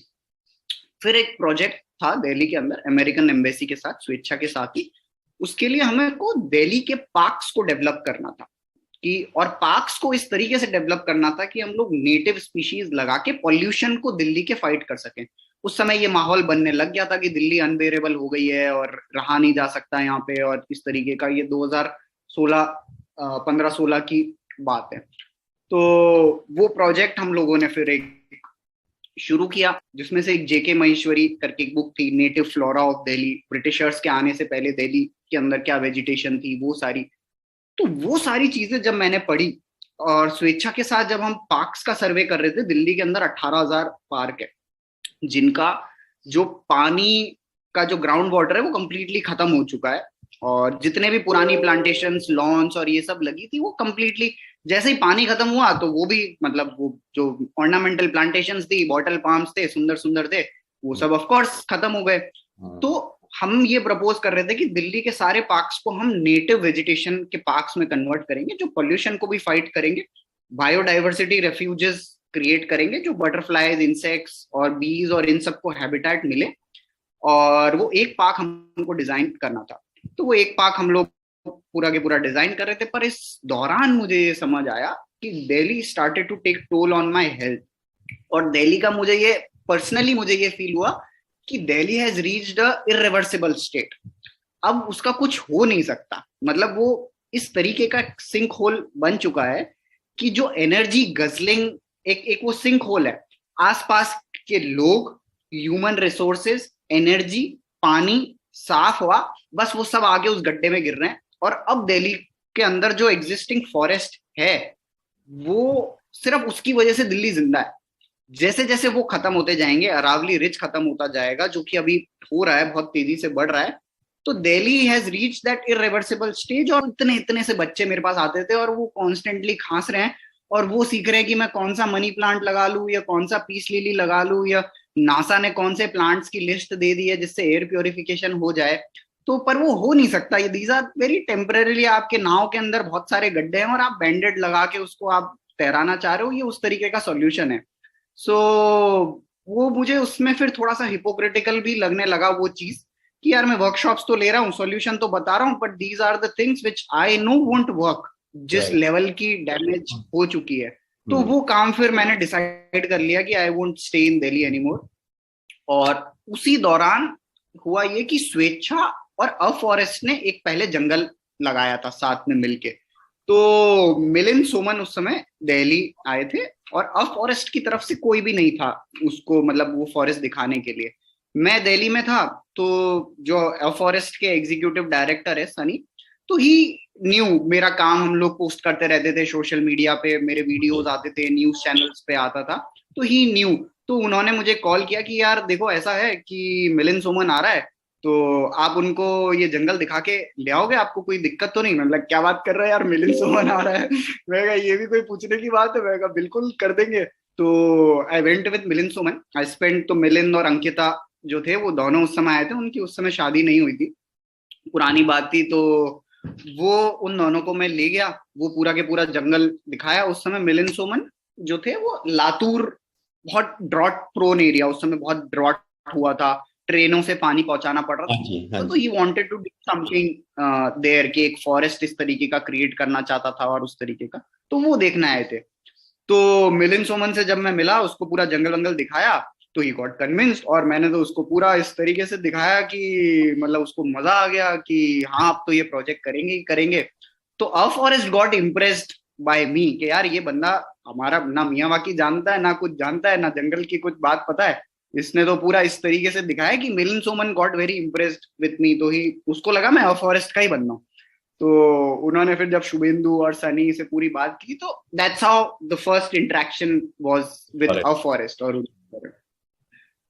फिर एक प्रोजेक्ट था दिल्ली के अंदर अमेरिकन एम्बेसी के साथ, स्वेच्छा के साथ ही। उसके लिए हमें को दिल्ली के पार्क्स को डेवलप करना था, कि और पार्क्स को इस तरीके से डेवलप करना था कि हम लोग नेटिव स्पीशीज लगा के पॉल्यूशन को दिल्ली के फाइट कर सकें। उस समय ये माहौल बनने लग गया था कि दिल्ली अनबेरेबल हो गई है और रहा नहीं जा सकता यहाँ पे, और इस तरीके का। ये 2016 15-16 की बात है। तो वो प्रोजेक्ट हम लोगों ने फिर एक शुरू किया, जिसमें से एक जेके महेश्वरी करके एक बुक थी, native flora of Delhi, Britishers के आने से पहले दिल्ली के अंदर क्या वेजिटेशन थी वो सारी। तो वो सारी चीजें जब मैंने पढ़ी, और स्वेच्छा के साथ जब हम पार्क्स का सर्वे कर रहे थे, दिल्ली के अंदर 18,000 पार्क है जिनका जो पानी का जो ग्राउंड वाटर है वो कंप्लीटली खत्म हो चुका है। और जितने भी पुरानी प्लांटेशंस, लॉन्स और ये सब लगी थी, वो कंप्लीटली जैसे ही पानी खत्म हुआ तो वो भी, मतलब वो जो ऑर्नामेंटल प्लांटेशंस थी, बॉटल पाम्स थे, सुंदर सुंदर थे, वो सब ऑफ कोर्स खत्म हो गए। हाँ तो हम ये प्रपोज कर रहे थे कि दिल्ली के सारे पार्क्स को हम नेटिव वेजिटेशन के पार्क्स में कन्वर्ट करेंगे, जो पोल्यूशन को भी फाइट करेंगे, बायोडाइवर्सिटी रेफ्यूजेस क्रिएट करेंगे, जो बटरफ्लाईज, इंसेक्ट्स और बीज और इन सबको हैबिटेट मिले। और वो एक पार्क हमको डिजाइन करना था। तो वो एक पार्क हम लोग पूरा के पूरा डिजाइन कर रहे थे, पर इस दौरान मुझे ये समझ आया कि Delhi started to take toll on my health. और दिल्ली का मुझे ये पर्सनली मुझे ये फील हुआ कि Delhi has reached a irreversible state. अब उसका कुछ हो नहीं सकता, मतलब वो इस तरीके का सिंक होल बन चुका है कि जो एनर्जी गजलिंग एक वो सिंक होल है। आसपास के लोग, ह्यूमन रिसोर्सेज, एनर्जी, पानी, साफ हवा, बस वो सब आगे उस गड्ढे में गिर रहे हैं। और अब दिल्ली के अंदर जो एग्जिस्टिंग फॉरेस्ट है, वो सिर्फ उसकी वजह से दिल्ली जिंदा है। जैसे जैसे वो खत्म होते जाएंगे, अरावली रिच खत्म होता जाएगा, जो कि अभी हो रहा है, बहुत तेजी से बढ़ रहा है, तो Delhi has reach that irreversible stage. और इतने इतने से बच्चे मेरे पास आते थे और वो कॉन्स्टेंटली खांस रहे हैं और वो सीख रहे हैं कि मैं कौन सा मनी प्लांट लगा लूं या कौन सा पीस लिली लगा लूं, या नासा ने कौन से प्लांट्स की लिस्ट दे दी है जिससे एयर प्योरिफिकेशन हो जाए। तो पर वो हो नहीं सकता, ये दीज आर वेरी टेम्परेरी। आपके नाव के अंदर बहुत सारे गड्ढे हैं और आप बैंडेड लगा के उसको आप तैराना चाह रहे हो, ये उस तरीके का सॉल्यूशन है। सो वो मुझे उसमें फिर थोड़ा सा हिपोक्रिटिकल भी लगने लगा वो चीज कि यार मैं वर्कशॉप्स तो ले रहा हूँ, सॉल्यूशन तो बता रहा हूँ, but these are the things which I know won't work, जिस लेवल की डैमेज हो चुकी है। तो वो काम फिर मैंने डिसाइड कर लिया कि I won't stay in Delhi anymore. और उसी दौरान हुआ ये कि स्वेच्छा और अफॉरेस्ट ने एक पहले जंगल लगाया था साथ में मिलके। तो मिलिंद सोमन उस समय दिल्ली आए थे और अफॉरेस्ट की तरफ से कोई भी नहीं था उसको, मतलब वो फॉरेस्ट दिखाने के लिए। मैं दिल्ली में था, तो जो अफॉरेस्ट के एग्जीक्यूटिव डायरेक्टर है सनी, तो ही न्यू मेरा काम, हम लोग पोस्ट करते रहते थे सोशल मीडिया पे, मेरे वीडियोस आते थे, न्यूज चैनल्स पे आता था, तो ही न्यू। तो उन्होंने मुझे कॉल किया कि यार देखो ऐसा है कि मिलिंद सोमन आ रहा है, तो आप उनको ये जंगल दिखा के ले आओगे, आपको कोई दिक्कत तो नहीं? मतलब क्या बात कर रहे हैं यार, मिलिंद सोमन आ रहा है। मैं कहा ये भी कोई पूछने की बात है? मैं कहा बिल्कुल कर देंगे। तो I went with Milind Soman, I spend. तो मिलिंद और अंकिता जो थे वो दोनों उस समय आए थे, उनकी उस समय शादी नहीं हुई थी, पुरानी बात थी। तो वो उन दोनों को मैं ले गया, वो पूरा के पूरा जंगल दिखाया। उस समय मिलिंद सोमन जो थे वो लातूर, बहुत ड्रॉट प्रोन एरिया, उस समय बहुत ड्रॉट हुआ था, ट्रेनों से पानी पहुंचाना पड़ रहा था। तो ही wanted to do something there, कि एक फॉरेस्ट इस तरीके का क्रिएट करना चाहता था और उस तरीके का, तो वो देखने आए थे। तो मिलिंद सोमन से जब मैं मिला, उसको पूरा जंगल वंगल दिखाया, तो ही गॉट कन्विंस्ड। और मैंने तो उसको पूरा इस तरीके से दिखाया कि मतलब उसको मजा आ गया कि हाँ अब तो ये प्रोजेक्ट करेंगे ही करेंगे। तो a forest got impressed by me कि यार ये बंदा हमारा ना मियावाकी जानता है, ना कुछ जानता है, ना जंगल की कुछ बात पता है, इसने तो पूरा इस तरीके से दिखाया कि Milind Soman got very impressed with me. तो ही उसको लगा मैं अ फॉरेस्ट का ही बंदा हूँ। तो उन्होंने फिर जब शुभेंदु और सनी से पूरी बात की, तो that's how the first interaction was with a forest. और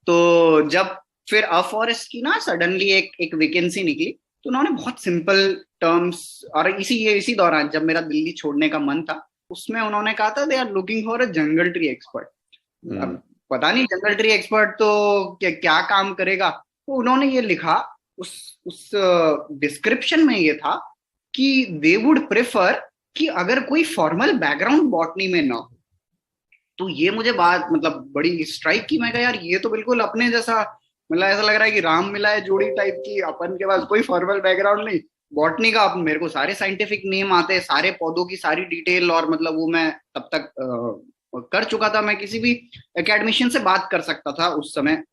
तो जब फिर अ फॉरेस्ट की ना सडनली एक वैकेंसी निकली, तो उन्होंने बहुत सिंपल टर्म्स, और इसी दौरान जब मेरा दिल्ली छोड़ने का मन था, उसमें उन्होंने कहा था they are looking for a jungle tree expert. अब पता नहीं जंगल ट्री एक्सपर्ट तो क्या काम करेगा। तो उन्होंने ये लिखा उस डिस्क्रिप्शन में, ये था कि दे वुड प्रेफर कि अगर कोई फॉर्मल बैकग्राउंड बॉटनी में ना हो। तो ये मुझे बात मतलब बड़ी स्ट्राइक की। मैं कहा यार ये तो बिल्कुल अपने जैसा, मतलब ऐसा लग रहा है कि राम मिला है जोड़ी टाइप की। अपन के पास कोई फॉर्मल बैकग्राउंड नहीं, बॉटनी का मेरे को सारे साइंटिफिक नेम आते हैं, सारे पौधों की सारी डिटेल, और मतलब वो मैं तब तक कर चुका था। मैं किसी भी एकेडमिशियन से बात कर सकता था उस समय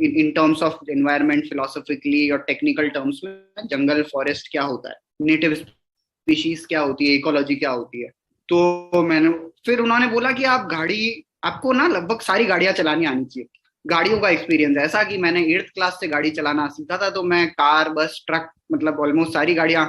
in terms of environment, philosophically और टेक्निकल टर्म्स में जंगल फॉरेस्ट क्या होता है, नेटिव स्पीशीज क्या होती है, इकोलॉजी क्या होती है। तो मैंने फिर उन्होंने बोला कि आपको ना लगभग सारी गाड़ियां चलानी आनी चाहिए। गाड़ियों का एक्सपीरियंस ऐसा कि मैंने 8th क्लास से गाड़ी चलाना सीखा था, तो मैं कार, बस, ट्रक, मतलब ऑलमोस्ट सारी गाड़ियां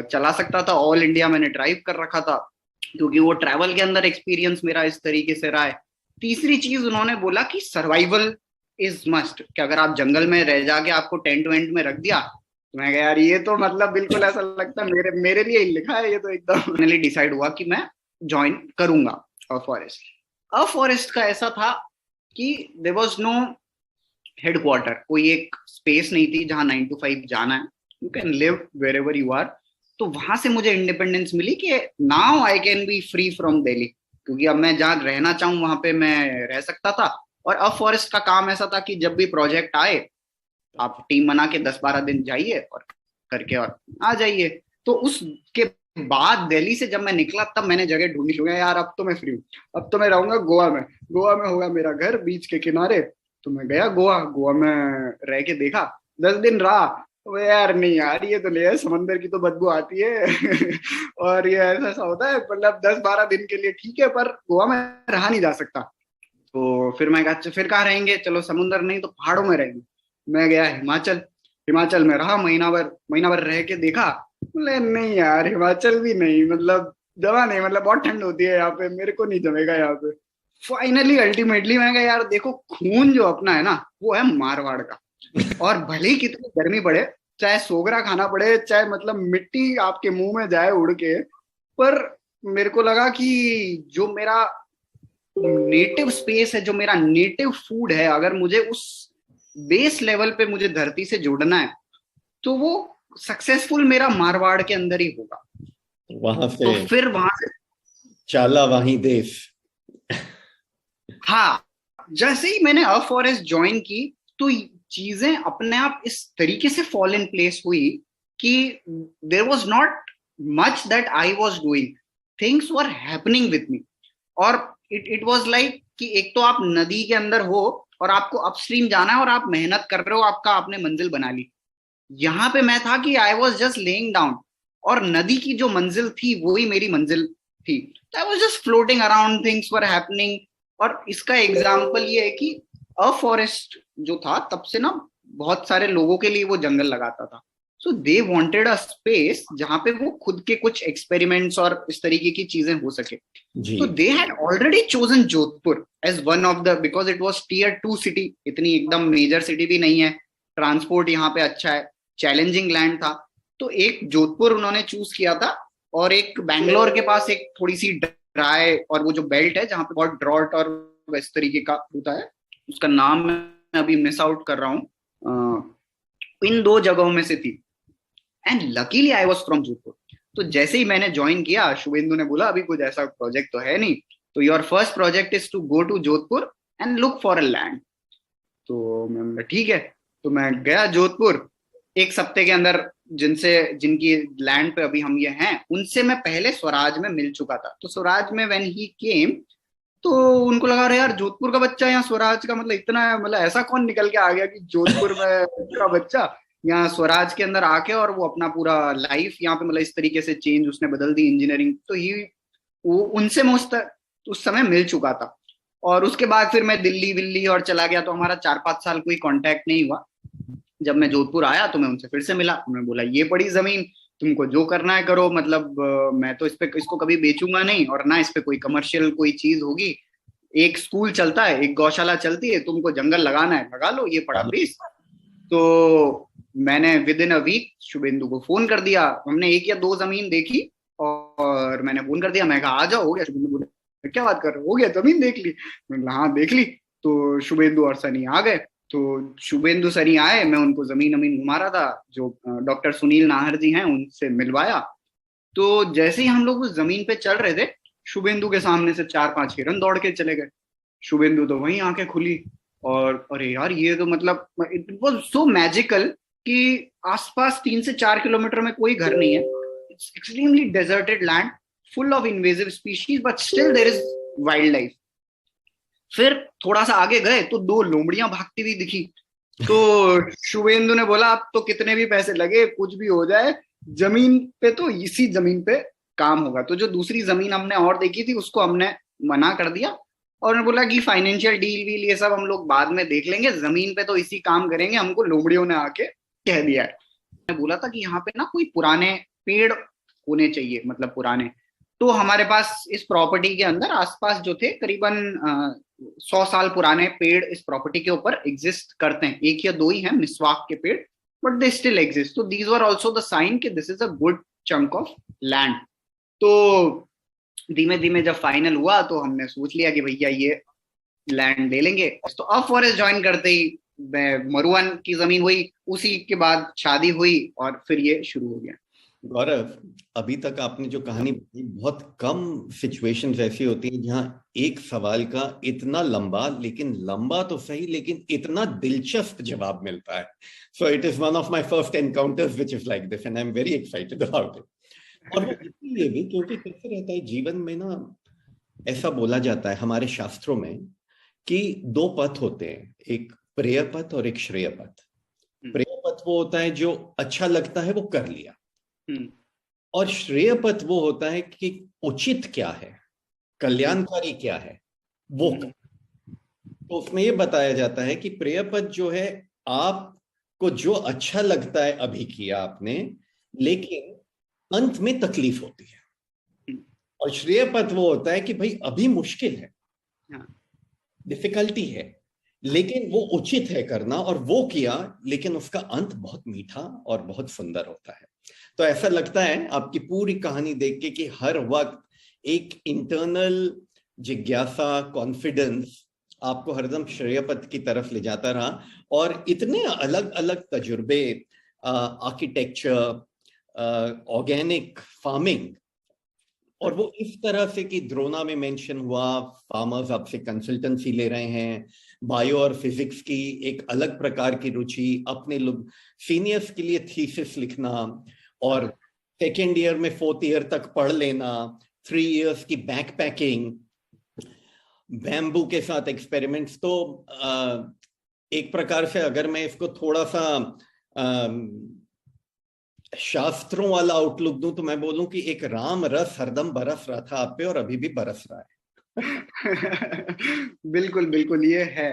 चला सकता था। ऑल इंडिया मैंने ड्राइव कर रखा था, क्योंकि वो ट्रैवल के अंदर एक्सपीरियंस मेरा इस तरीके से रहा है। तीसरी चीज उन्होंने बोला कि सर्वाइवल इज मस्ट, कि अगर आप जंगल में रह जाके आपको टेंट वेंट में रख दिया, तो मैं यार ये तो मतलब बिल्कुल ऐसा लगता है मेरे लिए ही लिखा है ये तो एकदम। फाइनली डिसाइड हुआ कि मैं ज्वाइन करूंगा अ फॉरेस्ट। अ फॉरेस्ट का ऐसा था कि देयर वाज नो हेडक्वार्टर, कोई एक स्पेस नहीं थी जहां 9 to 5 जाना है, you can live wherever you are. तो वहां से मुझे इंडिपेंडेंस मिली कि now I can be free from Delhi, क्योंकि अब मैं जहाँ रहना चाहूँ वहां पे मैं रह सकता था। और अब फॉरेस्ट का काम ऐसा था कि जब भी प्रोजेक्ट आए आप टीम बना के 10-12 दिन जाइए और करके और आ जाइए। तो उसके बाद दिल्ली से जब मैं निकला तब मैंने जगह ढूंढनी शुरू की, यार अब तो मैं फ्री हूँ, अब तो मैं रहूंगा गोवा में, गोवा में होगा मेरा घर बीच के किनारे। तो मैं गया गोवा, गोवा में रह के देखा, 10 दिन रहा। तो यार नहीं यार, ये तो नहीं है, समंदर की तो बदबू आती है और ये ऐसा ऐसा होता है, मतलब 10-12 दिन के लिए ठीक है, पर गोवा में रहा नहीं जा सकता। तो फिर मैं कहा अच्छा, फिर कहाँ रहेंगे, चलो समुंदर नहीं तो पहाड़ों में रहेंगे। मैं गया हिमाचल, हिमाचल में रहा महीना भर रह के देखा, बोले नहीं यार हिमाचल भी नहीं, मतलब जमा नहीं, मतलब बहुत ठंड होती है यहाँ पे, मेरे को नहीं जमेगा यहाँ पे। फाइनली अल्टीमेटली मैं कहा यार देखो, खून जो अपना है ना वो है मारवाड़ का, और भले ही कितनी गर्मी पड़े, चाहे सोगरा खाना पड़े, चाहे मतलब मिट्टी आपके मुंह में जाए उड़ के, पर मेरे को लगा कि जो मेरा नेटिव स्पेस है, जो मेरा नेटिव फूड है, अगर मुझे उस बेस लेवल पे मुझे धरती से जोड़ना है तो वो सक्सेसफुल मेरा मारवाड़ के अंदर ही होगा। वहां तो से फिर वहां से चाला वहीं देश। हाँ, जैसे ही मैंने अ फॉरेस्ट ज्वाइन की तो चीजें अपने आप इस तरीके से फॉल इन प्लेस हुई कि there was not much that I was doing, things were happening with me. और इट वाज लाइक कि एक तो आप नदी के अंदर हो और आपको अपस्ट्रीम जाना है और आप मेहनत कर रहे हो, आपका आपने मंजिल बना ली। यहाँ पे मैं था कि I was just laying down, और नदी की जो मंजिल थी वही मेरी मंजिल थी। तो I was just floating around, things were happening. और इसका एग्जाम्पल ये है कि अ फॉरेस्ट जो था तब से ना बहुत सारे लोगों के लिए वो जंगल लगाता था। सो दे वांटेड अ स्पेस जहां पे वो खुद के कुछ एक्सपेरिमेंट्स और इस तरीके की चीजें हो सके। जी So they had already chosen Jodhpur as one of the, because it was tier 2 city, इतनी एकदम मेजर सिटी भी नहीं है, ट्रांसपोर्ट यहाँ पे अच्छा है, चैलेंजिंग लैंड था। तो एक जोधपुर उन्होंने चूज किया था, और एक बैंगलोर के पास एक थोड़ी सी ड्राई, और वो जो बेल्ट है जहाँ पे बहुत ड्रॉट और इस तरीके का होता है, उसका नाम मैं अभी मिस आउट कर रहा हूँ, इन दो जगहों में से थी। And luckily I was from Jodhpur. तो जैसे ही मैंने ज्वाइन किया, शुभेंदु ने बोला अभी कुछ ऐसा प्रोजेक्ट तो है नहीं, तो your first project is to go to Jodhpur and look for a land. तो मैं बोला ठीक है। तो मैं गया जोधपुर, एक सप्ते के अंदर जिनसे जिनकी लैंड पे अभी हम ये हैं उनसे मैं पहले स्वराज में मिल चुका था। तो स्वराज में व्हेन ही केम, तो उनको लगा रहा यार जोधपुर का बच्चा यहाँ स्वराज का, मतलब इतना, मतलब ऐसा कौन निकल के आ गया कि जोधपुर में का बच्चा यहाँ स्वराज के अंदर आके और वो अपना पूरा लाइफ यहाँ पे मतलब इस तरीके से चेंज उसने बदल दी, इंजीनियरिंग। तो ही वो उनसे मैं उस समय मिल चुका था। और उसके बाद फिर मैं दिल्ली विल्ली और चला गया, तो हमारा 4-5 साल कोई कांटेक्ट नहीं हुआ। जब मैं जोधपुर आया तो मैं उनसे फिर से मिला, उन्होंने बोला ये पड़ी जमीन, तुमको जो करना है करो, मतलब मैं तो इसको कभी बेचूंगा नहीं, और ना इस पे कोई कमर्शियल कोई चीज होगी। एक स्कूल चलता है, एक गौशाला चलती है, तुमको जंगल लगाना है लगा लो, ये पड़ा 20। तो मैंने within a week Shubhendu को फोन कर दिया, हमने 1 या 2 जमीन देखी और मैंने फोन कर दिया, मैं कहा आ जाओ, हो गया। शुभेंदु बोले क्या बात कर रहे हो, हो गया जमीन देख ली? मैंने हाँ देख ली। तो शुभेंदु और सनी आ गए। तो शुभेंदु सनी आए, मैं उनको जमीन अमीन घुमा रहा था, जो डॉक्टर सुनील नाहर जी हैं उनसे मिलवाया। तो जैसे ही हम लोग उस जमीन पे चल रहे थे, शुभेंदु के सामने से 4-5 हिरन दौड़ के चले गए। शुभेंदु तो वहीं आंखें खुली, और अरे यार ये तो मतलब इट वाज सो मैजिकल कि आसपास 3 से 4 किलोमीटर में कोई घर नहीं है, it's extremely deserted land full of invasive species, but still there is wildlife. फिर थोड़ा सा आगे गए तो 2 लोमड़ियां भागती हुई दिखी। तो शुभेंदु ने बोला अब तो कितने भी पैसे लगे कुछ भी हो जाए, जमीन पे तो इसी जमीन पे काम होगा। तो जो दूसरी जमीन हमने और देखी थी उसको हमने मना कर दिया, और उन्होंने बोला कि फाइनेंशियल डील वील ये सब हम लोग बाद में देख लेंगे, जमीन पे तो इसी काम करेंगे, हमको लोमड़ियों ने आके कह दिया है। मैंने बोला था कि यहाँ पे ना कोई पुराने पेड़ होने चाहिए, मतलब पुराने। तो हमारे पास इस प्रॉपर्टी के अंदर आसपास जो थे करीबन 100 साल पुराने पेड़ इस प्रॉपर्टी के ऊपर एग्जिस्ट करते हैं, 1 या 2 ही हैं मिस्वाक के पेड़, बट दे स्टिल एग्जिस्ट। तो these were also the sign कि this is a good chunk of land. तो धीमे धीमे जब फाइनल हुआ तो हमने सोच लिया कि भैया ये लैंड ले लेंगे। तो अब फॉरेस्ट ज्वाइन करते ही मरुवन की जमीन हुई, उसी के बाद शादी हुई और फिर ये शुरू हो गया। गौरव, अभी तक आपने जो कहानी बताई, बहुत कम सिचुएशंस ऐसी होती हैं जहां एक सवाल का इतना लंबा, लेकिन लंबा तो सही लेकिन इतना दिलचस्प जवाब मिलता है। So it is one of my first encounters which is like this and I am very excited about it. और वो इसलिए भी क्योंकि कैसे रहता है जीवन में ना, ऐसा बोला जाता है हमारे शास्त्रों में कि दो पथ होते हैं, एक प्रेय पथ और एक श्रेय पथ। प्रेय पथ वो होता है जो अच्छा लगता है वो कर लिया, और श्रेय पथ वो होता है कि उचित क्या है, कल्याणकारी क्या है वो कर। तो उसमें ये बताया जाता है कि प्रेय पथ जो है, आपको जो अच्छा लगता है अभी किया आपने, लेकिन अंत में तकलीफ होती है। और श्रेय पथ वो होता है कि भाई अभी मुश्किल है, डिफिकल्टी है, लेकिन वो उचित है करना, और वो किया, लेकिन उसका अंत बहुत मीठा और बहुत सुंदर होता है। तो ऐसा लगता है आपकी पूरी कहानी देख के कि हर वक्त एक इंटरनल जिज्ञासा, कॉन्फिडेंस आपको हरदम श्रेय पथ की तरफ ले जाता रहा। और इतने अलग अलग तजुर्बे, आर्किटेक्चर, ऑर्गेनिक फार्मिंग, और वो इस तरह से कि द्रोणा में मेंशन हुआ, फार्मर्स आपसे कंसल्टेंसी ले रहे हैं, बायो और फिजिक्स की एक अलग प्रकार की रुचि, अपने लोग सीनियर्स के लिए थीसिस लिखना, और सेकेंड ईयर में फोर्थ ईयर तक पढ़ लेना, 3 इयर्स की बैक पैकिंग, बैम्बू के साथ एक्सपेरिमेंट्स। तो एक प्रकार से अगर मैं इसको थोड़ा सा शास्त्रों वाला आउटलुक दूं तो मैं बोलूं कि एक राम रस हरदम बरस रहा था आप पे, और अभी भी बरस रहा है। बिल्कुल बिल्कुल, ये है।